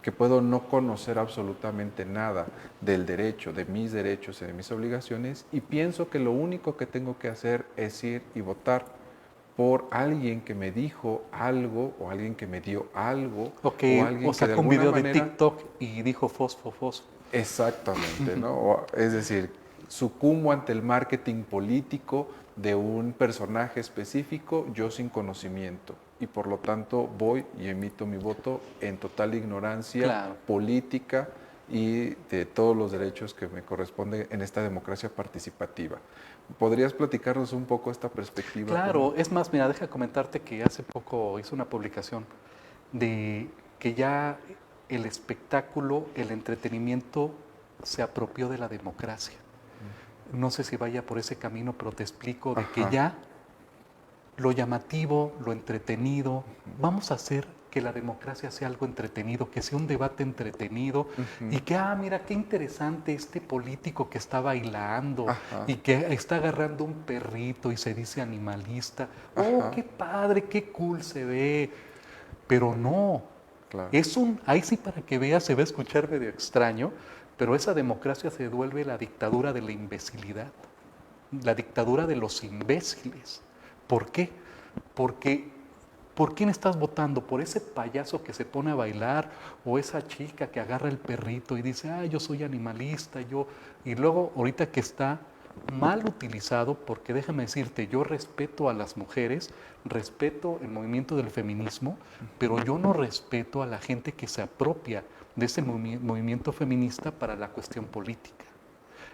que puedo no conocer absolutamente nada del derecho, de mis derechos y de mis obligaciones, y pienso que lo único que tengo que hacer es ir y votar por alguien que me dijo algo, o alguien que me dio algo, O alguien que de sacó un alguna video manera... de TikTok y dijo fosfo. Exactamente, ¿no? Es decir, sucumbo ante el marketing político de un personaje específico, yo sin conocimiento, y por lo tanto voy y emito mi voto en total ignorancia política y de todos los derechos que me corresponden en esta democracia participativa. ¿Podrías platicarnos un poco esta perspectiva? Claro, es más, mira, deja comentarte que hace poco hice una publicación de que ya el espectáculo, el entretenimiento se apropió de la democracia. No sé si vaya por ese camino, pero te explico de que ya lo llamativo, lo entretenido, vamos a hacer que la democracia sea algo entretenido, que sea un debate entretenido y que, mira, qué interesante este político que está bailando y que está agarrando un perrito y se dice animalista. Oh, qué padre, qué cool se ve. Pero no, Claro. ahí sí para que veas se va a escuchar medio extraño, pero esa democracia se vuelve la dictadura de la imbecilidad, la dictadura de los imbéciles. ¿Por qué? Porque, ¿por quién estás votando? ¿Por ese payaso que se pone a bailar o esa chica que agarra el perrito y dice, yo soy animalista, y luego ahorita que está mal utilizado, porque déjame decirte, yo respeto a las mujeres, respeto el movimiento del feminismo, pero yo no respeto a la gente que se apropia de ese movimiento feminista para la cuestión política.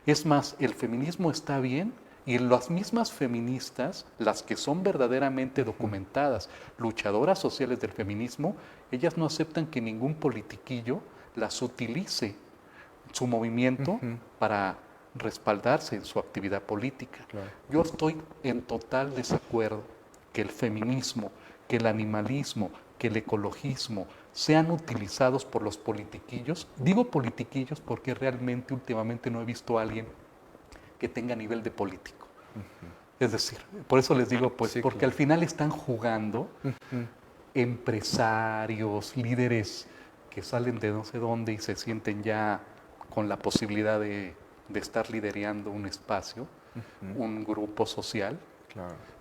Es más, el feminismo está bien y las mismas feministas, las que son verdaderamente documentadas, luchadoras sociales del feminismo, ellas no aceptan que ningún politiquillo las utilice su movimiento para respaldarse en su actividad política. Claro. Yo estoy en total desacuerdo que el feminismo, que el animalismo, que el ecologismo sean utilizados por los politiquillos. Digo politiquillos porque realmente últimamente no he visto a alguien que tenga nivel de político. Es decir, por eso les digo, pues, porque al final están jugando empresarios, líderes que salen de no sé dónde y se sienten ya con la posibilidad de estar liderando un espacio, un grupo social,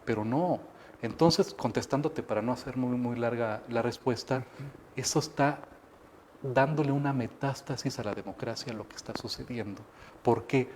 pero no. Entonces, contestándote para no hacer muy larga la respuesta, eso está dándole una metástasis a la democracia, lo que está sucediendo. Porque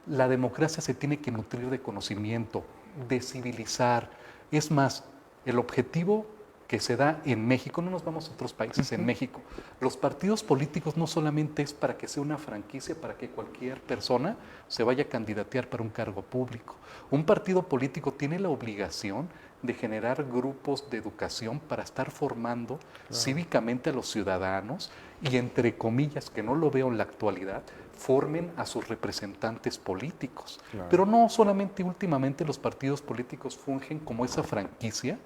la democracia se tiene que nutrir de conocimiento, de civilizar. Es más, el objetivo que se da en México, no nos vamos a otros países, en México, los partidos políticos no solamente es para que sea una franquicia, para que cualquier persona se vaya a candidatear para un cargo público. Un partido político tiene la obligación de generar grupos de educación para estar formando cívicamente a los ciudadanos y, entre comillas, que no lo veo en la actualidad, formen a sus representantes políticos. Pero no solamente últimamente los partidos políticos fungen como esa franquicia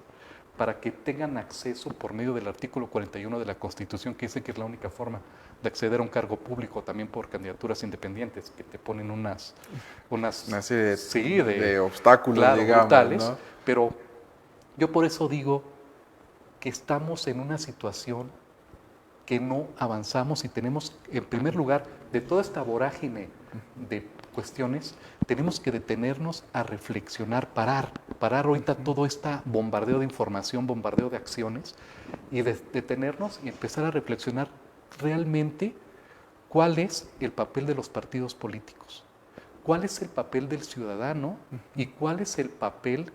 para que tengan acceso por medio del artículo 41 de la Constitución, que dice que es la única forma de acceder a un cargo público, también por candidaturas independientes, que te ponen una serie de obstáculos, digamos, brutales, ¿no? Pero yo por eso digo que estamos en una situación que no avanzamos y tenemos, en primer lugar, de toda esta vorágine de cuestiones, tenemos que detenernos a reflexionar, parar ahorita todo este bombardeo de información, bombardeo de acciones, y detenernos y empezar a reflexionar realmente cuál es el papel de los partidos políticos, cuál es el papel del ciudadano y cuál es el papel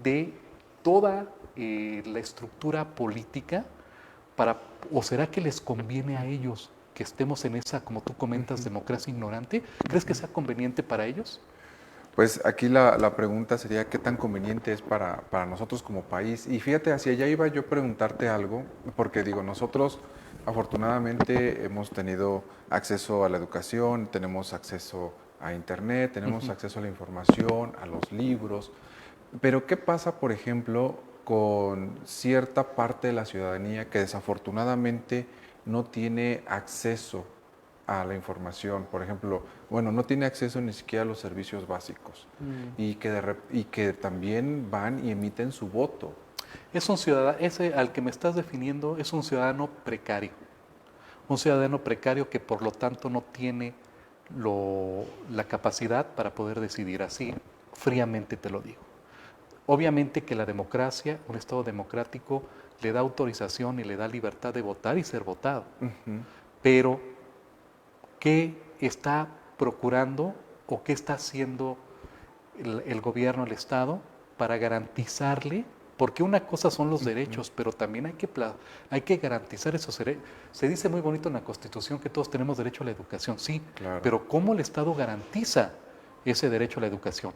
de toda la estructura política ¿o será que les conviene a ellos que estemos en esa, como tú comentas, democracia ignorante? ¿Crees que sea conveniente para ellos? Pues aquí la pregunta sería qué tan conveniente es para nosotros como país. Y fíjate, hacia allá iba yo a preguntarte algo, porque digo, nosotros afortunadamente hemos tenido acceso a la educación, tenemos acceso a internet, tenemos acceso a la información, a los libros, pero ¿qué pasa, por ejemplo, con cierta parte de la ciudadanía que desafortunadamente no tiene acceso a la información? Por ejemplo, bueno, no tiene acceso ni siquiera a los servicios básicos y que también van y emiten su voto. Es un ciudadano, ese al que me estás definiendo es un ciudadano precario que por lo tanto no tiene la capacidad para poder decidir, así fríamente te lo digo. Obviamente que la democracia, un Estado democrático, le da autorización y le da libertad de votar y ser votado. Pero, ¿qué está procurando o qué está haciendo el gobierno, el Estado, para garantizarle porque una cosa son los derechos, pero también hay que garantizar esos derechos. Se dice muy bonito en la Constitución que todos tenemos derecho a la educación, sí, Claro. pero ¿cómo el Estado garantiza ese derecho a la educación?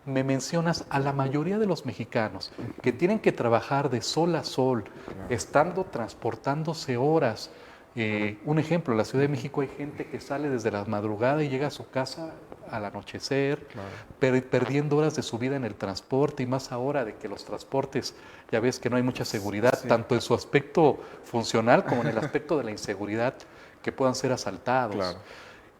Me mencionas a la mayoría de los mexicanos que tienen que trabajar de sol a sol, estando transportándose horas. Un ejemplo, en la Ciudad de México hay gente que sale desde la madrugada y llega a su casa al anochecer, perdiendo horas de su vida en el transporte, y más ahora de que los transportes, ya ves que no hay mucha seguridad, tanto en su aspecto funcional como en el aspecto de la inseguridad, que puedan ser asaltados. Claro.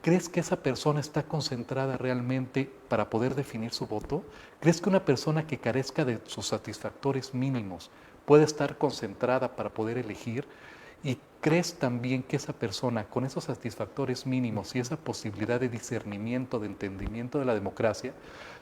¿Crees que esa persona está concentrada realmente para poder definir su voto? ¿Crees que una persona que carezca de sus satisfactores mínimos puede estar concentrada para poder elegir? ¿Y crees también que esa persona con esos satisfactores mínimos y esa posibilidad de discernimiento, de entendimiento de la democracia,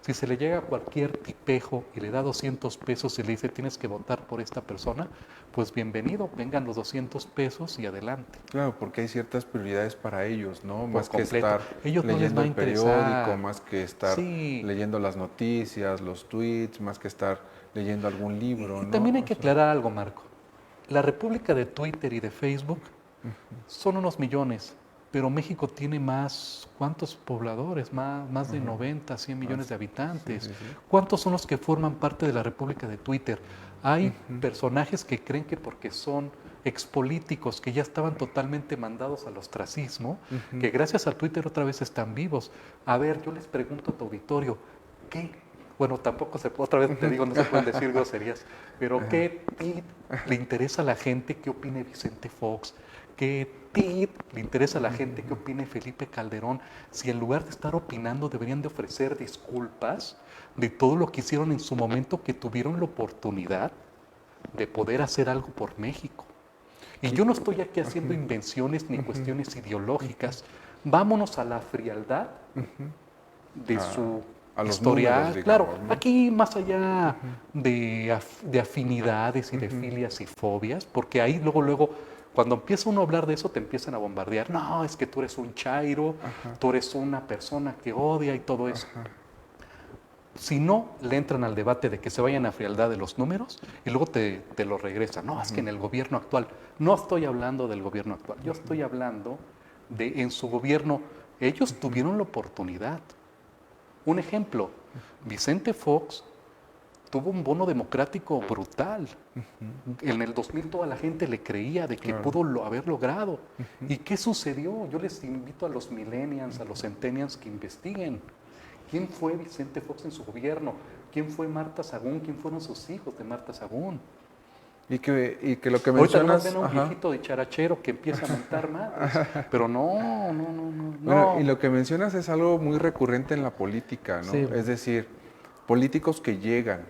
si se le llega a cualquier tipejo y le da 200 pesos y le dice tienes que votar por esta persona, pues bienvenido, vengan los 200 pesos y adelante? Claro, porque hay ciertas prioridades para ellos, ¿no? Por Más que completo. estar Ellos no les leyendo va a el periódico, interesar. más que estar Sí. leyendo las noticias, los tweets, más que estar leyendo algún libro, Y ¿no? también hay O que sea, aclarar algo, Marco. La república de Twitter y de Facebook son unos millones, pero México tiene más, ¿cuántos pobladores? Más de 90, 100 millones de habitantes. sí, sí. ¿Cuántos son los que forman parte de la república de Twitter? Hay personajes que creen que porque son expolíticos que ya estaban totalmente mandados al ostracismo, que gracias a Twitter otra vez están vivos. A ver, yo les pregunto a tu auditorio, ¿qué? Bueno, tampoco otra vez te digo, no se pueden decir groserías, pero ¿qué tit le interesa a la gente que opine Vicente Fox? ¿Qué tit le interesa a la gente que opine Felipe Calderón? Si en lugar de estar opinando deberían de ofrecer disculpas de todo lo que hicieron en su momento, que tuvieron la oportunidad de poder hacer algo por México. Y yo no estoy aquí haciendo invenciones ni cuestiones ideológicas. Vámonos a la frialdad de su a los historial. números, digamos, Claro, ¿no? aquí más allá de afinidades y de filias y fobias, porque ahí luego, cuando empieza uno a hablar de eso, te empiezan a bombardear. No, es que tú eres un chairo, tú eres una persona que odia y todo eso. Si no, le entran al debate de que se vayan a frialdad de los números y luego te lo regresan. No, es que en el gobierno actual, no estoy hablando del gobierno actual, yo estoy hablando de en su gobierno, ellos tuvieron la oportunidad. Un ejemplo, Vicente Fox tuvo un bono democrático brutal. En el 2000 toda la gente le creía de que pudo haber logrado. ¿Y qué sucedió? Yo les invito a los millennials, a los centennials que investiguen. ¿Quién fue Vicente Fox en su gobierno? ¿Quién fue Marta Sagún? ¿Quién fueron sus hijos de Marta Sagún? Y que lo que Ahorita mencionas... ven a un viejito de charachero que empieza a montar madres. Pero no. Bueno, y lo que mencionas es algo muy recurrente en la política, ¿no? Sí. Es decir, políticos que llegan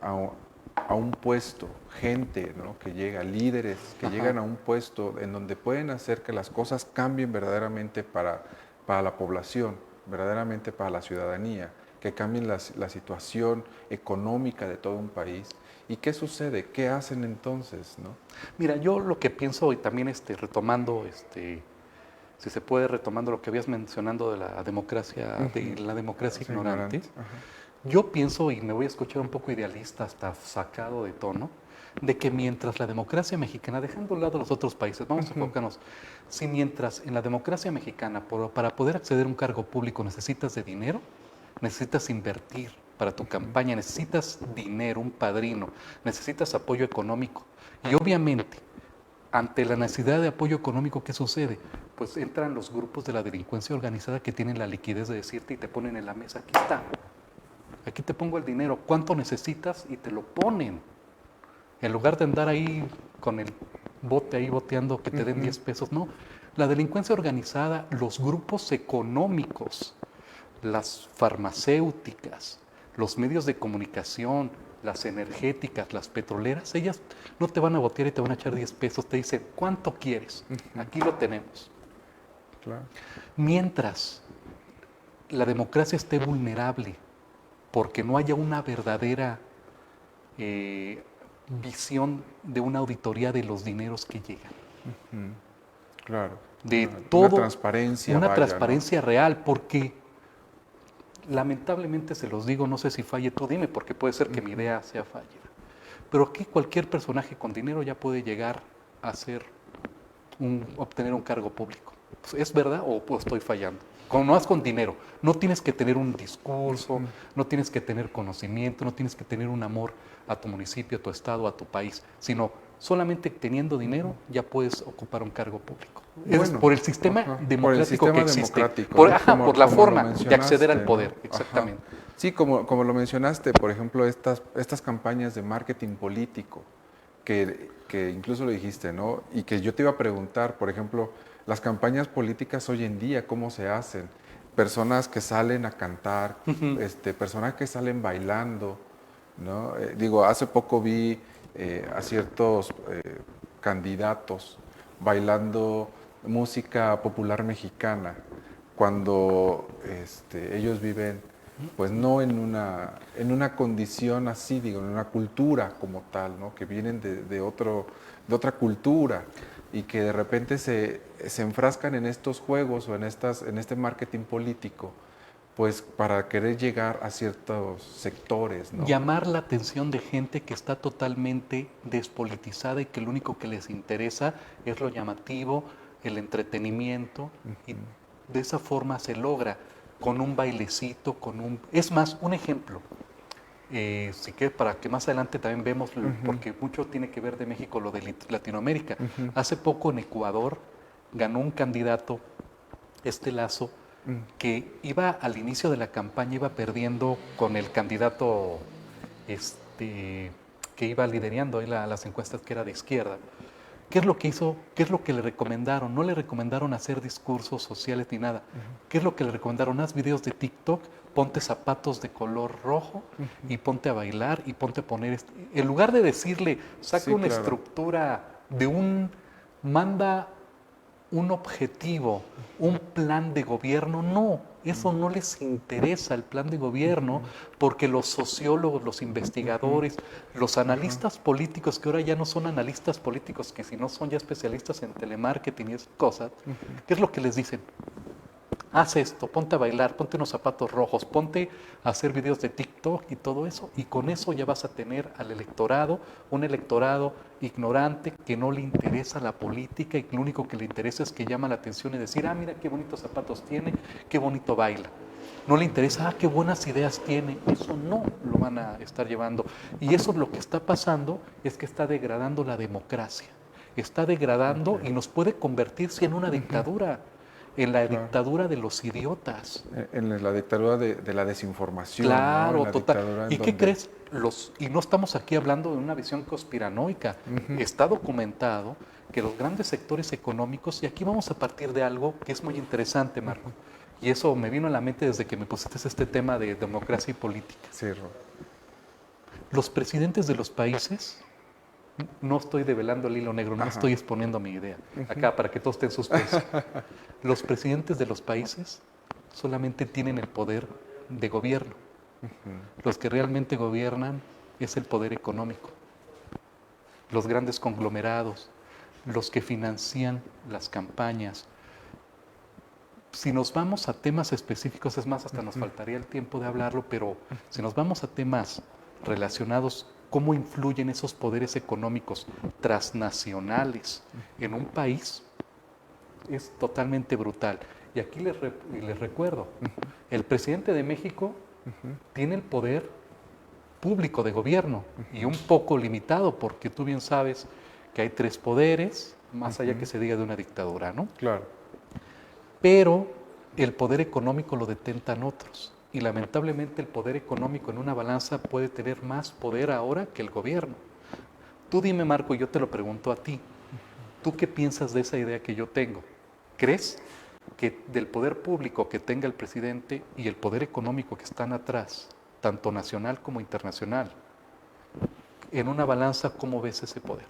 a un puesto, gente, ¿no? Que llega, líderes que llegan a un puesto en donde pueden hacer que las cosas cambien verdaderamente para la población, verdaderamente para la ciudadanía, que cambien la situación económica de todo un país. ¿Y qué sucede? ¿Qué hacen entonces, no? Mira, yo lo que pienso, y también retomando, si se puede, retomando lo que habías mencionado de la democracia, ignorante, yo pienso, y me voy a escuchar un poco idealista, hasta sacado de tono, de que mientras la democracia mexicana, dejando a un lado los otros países, vamos a enfocarnos, si mientras en la democracia mexicana, para poder acceder a un cargo público necesitas de dinero, necesitas invertir para tu campaña, necesitas dinero, un padrino, necesitas apoyo económico. Y obviamente, ante la necesidad de apoyo económico, ¿qué sucede? Pues entran los grupos de la delincuencia organizada que tienen la liquidez de decirte y te ponen en la mesa, aquí está, aquí te pongo el dinero, ¿cuánto necesitas? Y te lo ponen. En lugar de andar ahí con el bote ahí boteando que te den 10 pesos, no. La delincuencia organizada, los grupos económicos, las farmacéuticas, los medios de comunicación, las energéticas, las petroleras, ellas no te van a botear y te van a echar 10 pesos, te dicen, ¿cuánto quieres? Aquí lo tenemos. Claro. Mientras la democracia esté vulnerable, porque no haya una verdadera visión de una auditoría de los dineros que llegan. Claro. De Una todo. transparencia. Una vaya, transparencia real, porque lamentablemente se los digo, no sé si falle, tú dime, porque puede ser que mi idea sea fallida. Pero aquí cualquier personaje con dinero ya puede llegar a obtener un cargo público. ¿Es verdad o estoy fallando? No es con dinero, no tienes que tener un discurso, no tienes que tener conocimiento, no tienes que tener un amor a tu municipio, a tu estado, a tu país, sino solamente teniendo dinero ya puedes ocupar un cargo público. Es Bueno, por el sistema ajá, por el democrático sistema que existe, democrático, por, ¿no? ajá, por la Como lo forma de acceder al mencionaste, poder, ¿no? Ajá. exactamente. Sí, como lo mencionaste, por ejemplo, estas campañas de marketing político, que incluso lo dijiste, ¿no? Y que yo te iba a preguntar, por ejemplo, las campañas políticas hoy en día, ¿cómo se hacen? Personas que salen a cantar, personas que salen bailando, ¿no? Digo, hace poco vi a ciertos candidatos bailando música popular mexicana cuando ellos viven pues no en una condición así, digo, en una cultura como tal, ¿no? Que vienen de otra cultura y que de repente se enfrascan en estos juegos o en este marketing político, pues para querer llegar a ciertos sectores, ¿no? Llamar la atención de gente que está totalmente despolitizada y que lo único que les interesa es lo llamativo, el entretenimiento, y de esa forma se logra con un bailecito, Es más, un ejemplo, si que para que más adelante también vemos, porque mucho tiene que ver de México lo de Latinoamérica. Hace poco en Ecuador ganó un candidato, Lazo, que iba al inicio de la campaña, iba perdiendo con el candidato que iba liderando ahí las encuestas, que era de izquierda. ¿Qué es lo que hizo? ¿Qué es lo que le recomendaron? No le recomendaron hacer discursos sociales ni nada. ¿Qué es lo que le recomendaron? Haz videos de TikTok, ponte zapatos de color rojo y ponte a bailar y ponte a poner... En lugar de decirle, saca Sí, una claro. estructura manda un objetivo, un plan de gobierno, no, eso no les interesa el plan de gobierno, porque los sociólogos, los investigadores, los analistas políticos, que ahora ya no son analistas políticos, que si no son ya especialistas en telemarketing y esas cosas, ¿qué es lo que les dicen? Haz esto, ponte a bailar, ponte unos zapatos rojos, ponte a hacer videos de TikTok y todo eso, y con eso ya vas a tener al electorado, un electorado ignorante que no le interesa la política y que lo único que le interesa es que llama la atención y decir, ah, mira qué bonitos zapatos tiene, qué bonito baila. No le interesa, ah, qué buenas ideas tiene, eso no lo van a estar llevando. Y eso lo que está pasando es que está degradando la democracia, está degradando y nos puede convertirse en una dictadura. En la Claro. dictadura de los idiotas. En la dictadura de la desinformación, ¿no? En Claro, la total. dictadura en ¿Y qué donde... crees? Y no estamos aquí hablando de una visión conspiranoica. Está documentado que los grandes sectores económicos, y aquí vamos a partir de algo que es muy interesante, Marco, y eso me vino a la mente desde que me pusiste este tema de democracia y política. Sí, Ro. Los presidentes de los países, no estoy develando el hilo negro, no Ajá. estoy exponiendo mi idea, acá para que todo esté en suspenso. Los presidentes de los países solamente tienen el poder de gobierno. Los que realmente gobiernan es el poder económico, los grandes conglomerados, los que financian las campañas. Si nos vamos a temas específicos, es más, hasta nos faltaría el tiempo de hablarlo, pero si nos vamos a temas relacionados, cómo influyen esos poderes económicos transnacionales en un país, es totalmente brutal. Y aquí les recuerdo, el presidente de México tiene el poder público de gobierno y un poco limitado, porque tú bien sabes que hay 3 poderes, más allá que se diga de una dictadura, ¿no? Claro. Pero el poder económico lo detentan otros. Y lamentablemente el poder económico en una balanza puede tener más poder ahora que el gobierno. Tú dime, Marco, y yo te lo pregunto a ti. ¿Tú qué piensas de esa idea que yo tengo? ¿Crees que del poder público que tenga el presidente y el poder económico que están atrás, tanto nacional como internacional, en una balanza, cómo ves ese poder?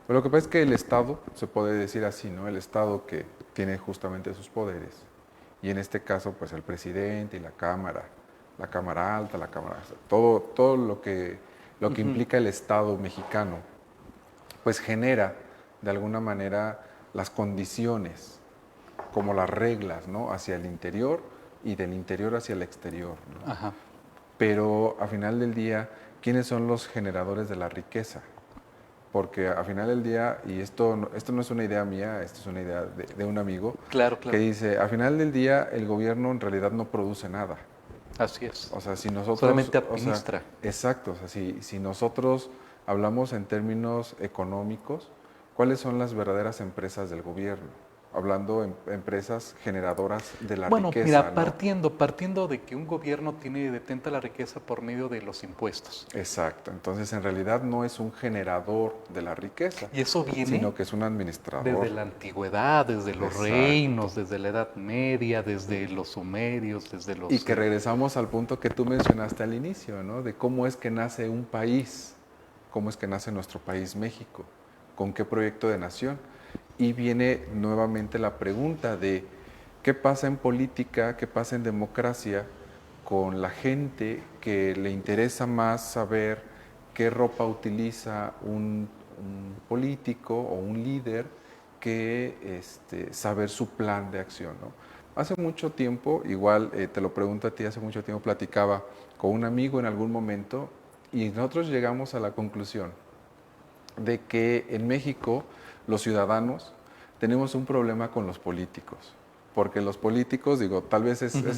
Pero lo que pasa es que el Estado, se puede decir así, ¿no? El Estado que tiene justamente sus poderes, y en este caso, pues el presidente y la Cámara Alta, la Cámara, todo lo que implica el Estado mexicano, pues genera de alguna manera las condiciones, como las reglas, ¿no? Hacia el interior y del interior hacia el exterior, ¿no? Ajá. Pero a final del día, quiénes son los generadores de la riqueza. Porque al final del día, y esto no es una idea mía, esto es una idea de un amigo, Claro, que claro. dice, al final del día el gobierno en realidad no produce nada. Así es. O sea, si nosotros, Solamente o sea, administra. exacto, o sea, si nosotros hablamos en términos económicos, ¿cuáles son las verdaderas empresas del gobierno? Hablando en empresas generadoras de la Bueno, riqueza, mira, ¿no? partiendo de que un gobierno detenta la riqueza por medio de los impuestos. Exacto, entonces en realidad no es un generador de la riqueza, Y eso viene sino que es un administrador. desde la antigüedad, desde los Exacto. reinos, desde la Edad Media, desde los sumerios, desde Y los... que regresamos al punto que tú mencionaste al inicio, ¿no? De cómo es que nace un país, cómo es que nace nuestro país México, con qué proyecto de nación. Y viene nuevamente la pregunta de qué pasa en política, qué pasa en democracia con la gente que le interesa más saber qué ropa utiliza un político o un líder que saber su plan de acción, ¿no? Hace mucho tiempo, igual te lo pregunto a ti, hace mucho tiempo platicaba con un amigo en algún momento y nosotros llegamos a la conclusión de que en México los ciudadanos tenemos un problema con los políticos. Porque los políticos, digo, tal vez Ujú.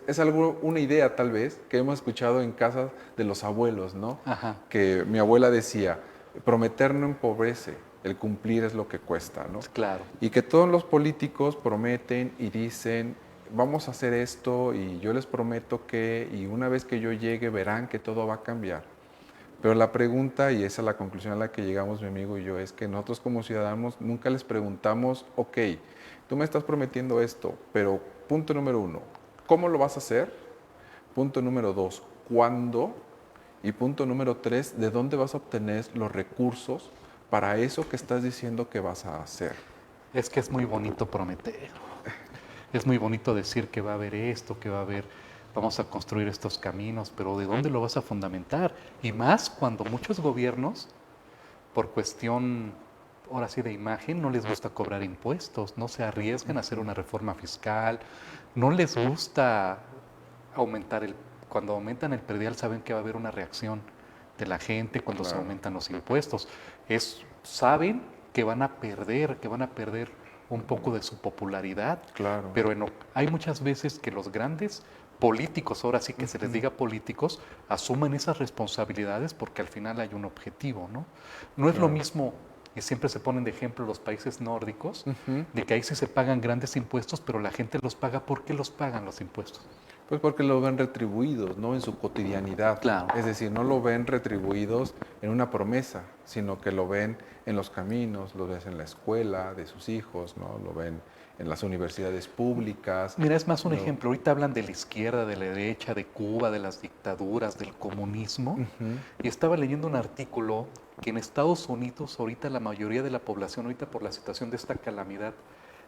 es algo, una idea tal vez que hemos escuchado en casa de los abuelos, ¿no? Ajá, Que mi abuela decía, prometer no empobrece, el cumplir es lo que cuesta, ¿no? claro. Y que todos los políticos prometen y dicen, vamos a hacer esto y yo les prometo que, y una vez que yo llegue verán que todo va a cambiar. Pero la pregunta, y esa es la conclusión a la que llegamos mi amigo y yo, es que nosotros como ciudadanos nunca les preguntamos, ok, tú me estás prometiendo esto, pero punto número uno, ¿cómo lo vas a hacer? Punto número dos, ¿cuándo? Y punto número tres, ¿de dónde vas a obtener los recursos para eso que estás diciendo que vas a hacer? Es que es muy bonito prometer. Es muy bonito decir que va a haber esto, que va a haber, vamos a construir estos caminos, pero ¿de dónde lo vas a fundamentar? Y más cuando muchos gobiernos, por cuestión, ahora sí, de imagen, no les gusta cobrar impuestos, no se arriesgan a hacer una reforma fiscal, no les gusta aumentar cuando aumentan el predial saben que va a haber una reacción de la gente cuando se Claro, aumentan los impuestos. Saben que van a perder un poco de su popularidad, claro. pero hay muchas veces que los grandes políticos, ahora sí que se les Ujú, diga políticos, asumen esas responsabilidades porque al final hay un objetivo, ¿no? No es lo claro. mismo, y siempre se ponen de ejemplo los países nórdicos, Ujú. de que ahí sí se pagan grandes impuestos, pero la gente los paga porque los pagan los impuestos. Pues porque lo ven retribuidos, ¿no? En su cotidianidad. Claro. Es decir, no lo ven retribuidos en una promesa, sino que lo ven en los caminos, lo ves en la escuela de sus hijos, ¿no? Lo ven en las universidades públicas. Mira, es más un Lo... ejemplo. Ahorita hablan de la izquierda, de la derecha, de Cuba, de las dictaduras, del comunismo. Ujú, Y estaba leyendo un artículo que en Estados Unidos, ahorita la mayoría de la población, ahorita por la situación de esta calamidad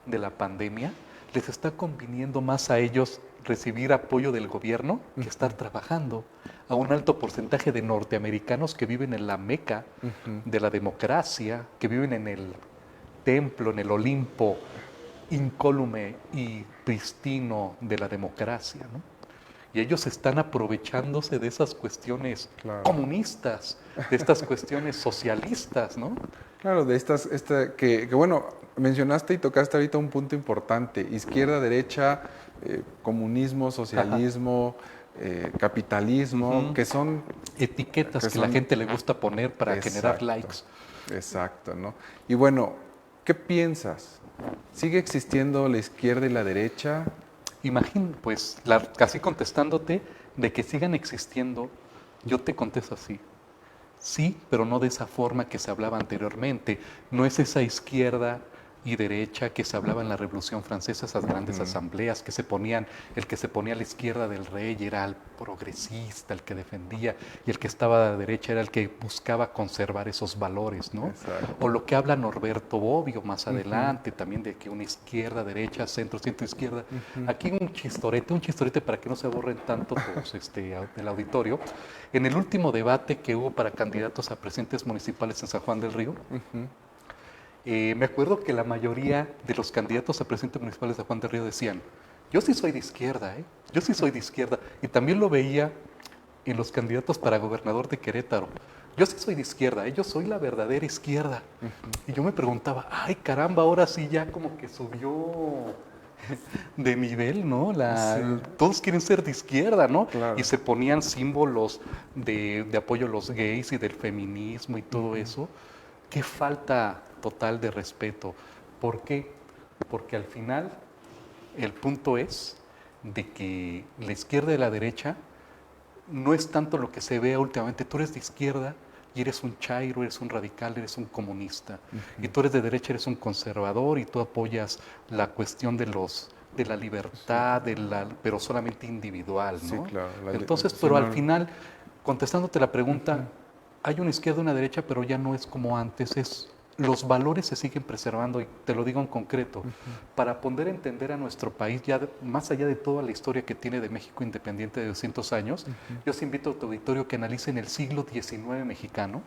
de la pandemia, les está conviniendo más a ellos recibir apoyo del gobierno que estar trabajando. A un alto porcentaje de norteamericanos que viven en la meca ujú. de la democracia, que viven en el templo, en el Olimpo incólume y pristino de la democracia, ¿no? Y ellos están aprovechándose de esas cuestiones Claro. comunistas, de estas cuestiones socialistas, ¿no? Claro, de que bueno, mencionaste y tocaste ahorita un punto importante, izquierda, derecha, comunismo, Ajá. socialismo, capitalismo, Ujú. que Etiquetas que la son, gente le gusta poner para generar exacto, likes. exacto, ¿no? Y bueno, ¿qué piensas? ¿Sigue existiendo la izquierda y la derecha? Pues casi contestándote de que sigan existiendo, yo te contesto así. Sí, pero no de esa forma que se hablaba anteriormente. No es esa izquierda y derecha que se hablaba en la Revolución Francesa, esas grandes Ujú, asambleas que se ponían, el que se ponía a la izquierda del rey era el progresista, el que defendía, y el que estaba a la derecha era el que buscaba conservar esos valores, ¿no? O exacto. lo que habla Norberto Bobbio más Ujú, adelante, también de que una izquierda, derecha, centro, centro, izquierda. ujú, Aquí un chistorete para que no se aburren tanto el auditorio. En el último debate que hubo para candidatos a presidentes municipales en San Juan del Río, ujú, me acuerdo que la mayoría de los candidatos a presidentes municipales de San Juan del Río decían, yo sí soy de izquierda, ¿eh? Yo sí soy de izquierda. Y también lo veía en los candidatos para gobernador de Querétaro. Yo sí soy de izquierda, yo soy la verdadera izquierda. Y yo me preguntaba, ay caramba, ahora sí ya como que subió de nivel, ¿no? Sí, Todos quieren ser de izquierda, ¿no? claro. Y se ponían símbolos de apoyo a los gays y del feminismo y todo eso. Qué falta total de respeto. ¿Por qué? Porque al final el punto es de que la izquierda y la derecha no es tanto lo que se ve últimamente. Tú eres de izquierda y eres un chairo, eres un radical, eres un comunista. Y tú eres de derecha, eres un conservador y tú apoyas la cuestión de la libertad, pero solamente individual, Sí, ¿no? claro. Entonces, Sí, pero al no, final, contestándote la pregunta, hay una izquierda y una derecha, pero ya no es como antes, los valores se siguen preservando y te lo digo en concreto, para poder entender a nuestro país, ya más allá de toda la historia que tiene de México independiente de 200 años, yo os invito a tu auditorio que analicen el siglo XIX mexicano.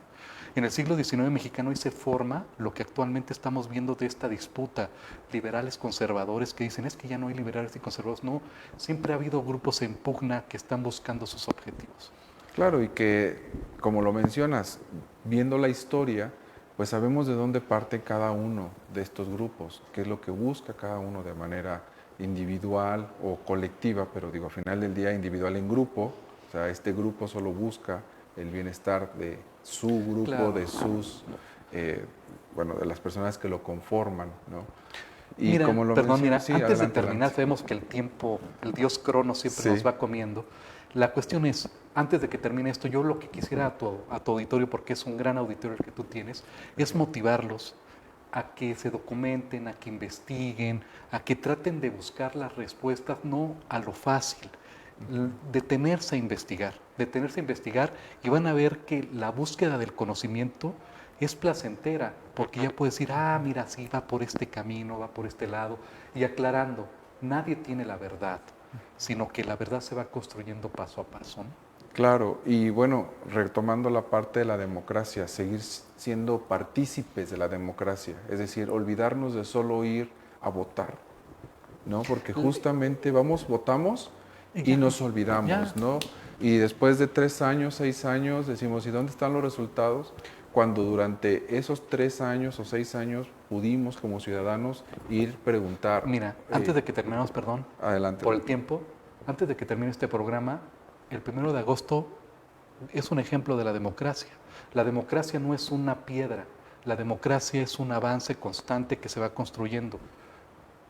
En el siglo XIX mexicano ahí se forma lo que actualmente estamos viendo de esta disputa, liberales conservadores que dicen es que ya no hay liberales y conservadores, no, siempre ha habido grupos en pugna que están buscando sus objetivos. claro, y que, como lo mencionas, viendo la historia, pues sabemos de dónde parte cada uno de estos grupos, qué es lo que busca cada uno de manera individual o colectiva, pero digo, al final del día individual en grupo, o sea, este grupo solo busca el bienestar de su grupo, Claro. de sus, eh, bueno, de las personas que lo conforman, ¿no? Y Mira, como lo perdón, mencionas, mira, sí, antes de adelante, terminar, adelante. sabemos que el tiempo, el dios Crono siempre nos Sí, va comiendo. La cuestión es, antes de que termine esto, yo lo que quisiera a tu auditorio, porque es un gran auditorio el que tú tienes, es motivarlos a que se documenten, a que investiguen, a que traten de buscar las respuestas, no a lo fácil, detenerse a investigar y van a ver que la búsqueda del conocimiento es placentera, porque ya puedes decir, ah, mira, sí, va por este camino, va por este lado, y aclarando, nadie tiene la verdad, sino que la verdad se va construyendo paso a paso, ¿no? claro, y bueno, retomando la parte de la democracia, seguir siendo partícipes de la democracia, es decir, olvidarnos de solo ir a votar, ¿no? Porque justamente vamos, votamos Y y ya, nos ya, olvidamos, ¿no? Y después de 3 años, 6 años, decimos, ¿y dónde están los resultados? Cuando durante esos 3 años o 6 años pudimos como ciudadanos ir preguntar, mira, antes de que terminemos, perdón, adelante, por el Robert. tiempo, antes de que termine este programa, el 1 de agosto es un ejemplo de la democracia. La democracia no es una piedra, la democracia es un avance constante que se va construyendo.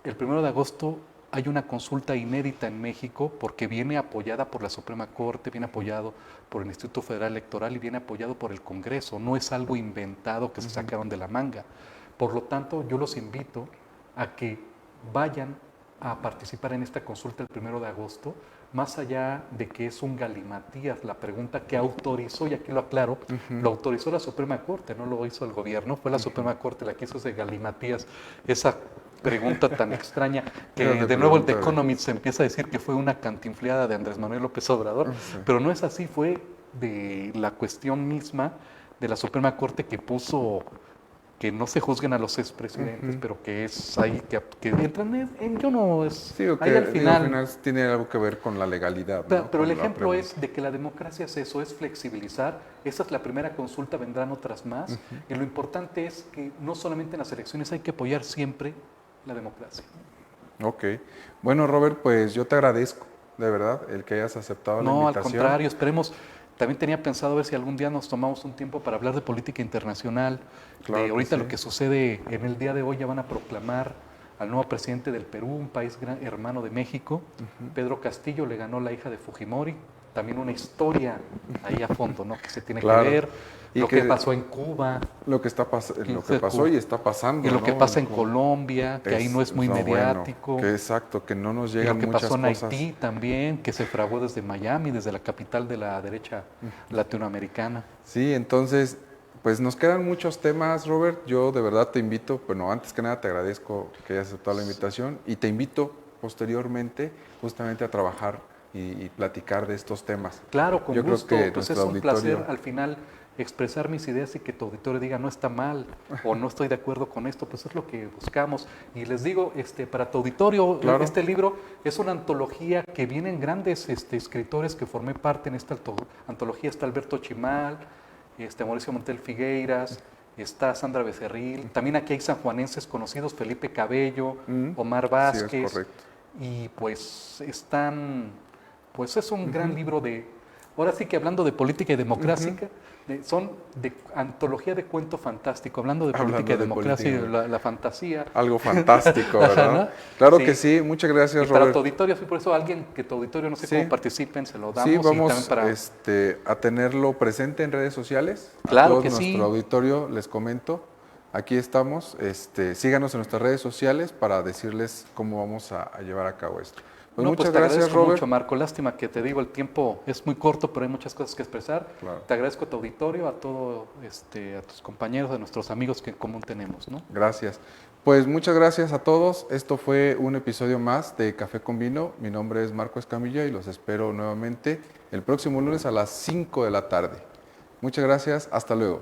El 1 de agosto hay una consulta inédita en México porque viene apoyada por la Suprema Corte, viene apoyado por el Instituto Federal Electoral y viene apoyado por el Congreso. No es algo inventado que se sacaron de la manga. Por lo tanto, yo los invito a que vayan a participar en esta consulta el 1 de agosto, más allá de que es un galimatías la pregunta que autorizó, y aquí lo aclaro, lo autorizó la Suprema Corte, no lo hizo el gobierno, fue la Suprema Corte la que hizo ese galimatías, esa pregunta tan extraña Era que de de nuevo el The pregunta de... Economist se empieza a decir que fue una cantinfleada de Andrés Manuel López Obrador, Sí. pero no es así, fue de la cuestión misma de la Suprema Corte que puso que no se juzguen a los expresidentes, pero que es ahí que entran yo no es Sí, o ahí al que digo, al final, final tiene algo que ver con la legalidad, ¿no? pero el Con la ejemplo pregunta. es de que la democracia es eso, es flexibilizar. Esa es la primera consulta, vendrán otras más. Y lo importante es que no solamente en las elecciones hay que apoyar siempre la democracia. Ok. Bueno, Robert, pues yo te agradezco, de verdad, el que hayas aceptado la No, al invitación. contrario, esperemos. También tenía pensado ver si algún día nos tomamos un tiempo para hablar de política internacional, de Claro que ahorita sí. lo que sucede en el día de hoy. Ya van a proclamar al nuevo presidente del Perú, un país hermano de México. Pedro Castillo le ganó la hija de Fujimori. También una historia ahí a fondo, ¿no? Que se tiene que Claro. ver. Y Lo que que pasó en Cuba, lo que pasó y está y pasando, lo que ¿no? pasa en Colombia, que ahí no es muy No, bueno, mediático. que exacto, que no nos Y lo llegan que muchas pasó en cosas. Haití también, que se fraguó desde Miami, desde la capital de la derecha latinoamericana. Sí, entonces, pues nos quedan muchos temas, Robert. Yo de verdad te invito, bueno, antes que nada te agradezco que hayas aceptado la invitación y te invito posteriormente justamente a trabajar y platicar de estos temas. Claro, con Yo creo gusto, que pues nuestro es un placer auditorio, al final expresar mis ideas y que tu auditorio diga no está mal o no estoy de acuerdo con esto, pues es lo que buscamos. Y les digo, para tu auditorio, Claro. este libro es una antología que vienen grandes escritores que formé parte en esta antología. Está Alberto Chimal, Mauricio Montel Figueiras, está Sandra Becerril, también aquí hay sanjuanenses conocidos, Felipe Cabello, Omar Vázquez. Sí, es correcto. Y pues es un gran libro ahora sí que hablando de política y democracia, son de antología de cuento fantástico, hablando de política y democracia, la fantasía. Algo fantástico, ¿verdad? ¿no? Claro que sí, muchas gracias, y para Robert. tu auditorio, por eso alguien que tu auditorio no sé cómo participen, se lo damos. Sí, vamos y también a tenerlo presente en redes sociales. Claro a todo que nuestro sí. auditorio les comento. Aquí estamos, síganos en nuestras redes sociales para decirles cómo vamos a llevar a cabo esto. Pues muchas te gracias, agradezco Robert. mucho, Marco. Lástima que te digo, el tiempo es muy corto, pero hay muchas cosas que expresar. Claro. Te agradezco a tu auditorio, a todo, a tus compañeros, a nuestros amigos que en común tenemos, ¿no? Gracias. Pues muchas gracias a todos. Esto fue un episodio más de Café con Vino. Mi nombre es Marco Escamilla y los espero nuevamente el próximo lunes a las 5 de la tarde. Muchas gracias. Hasta luego.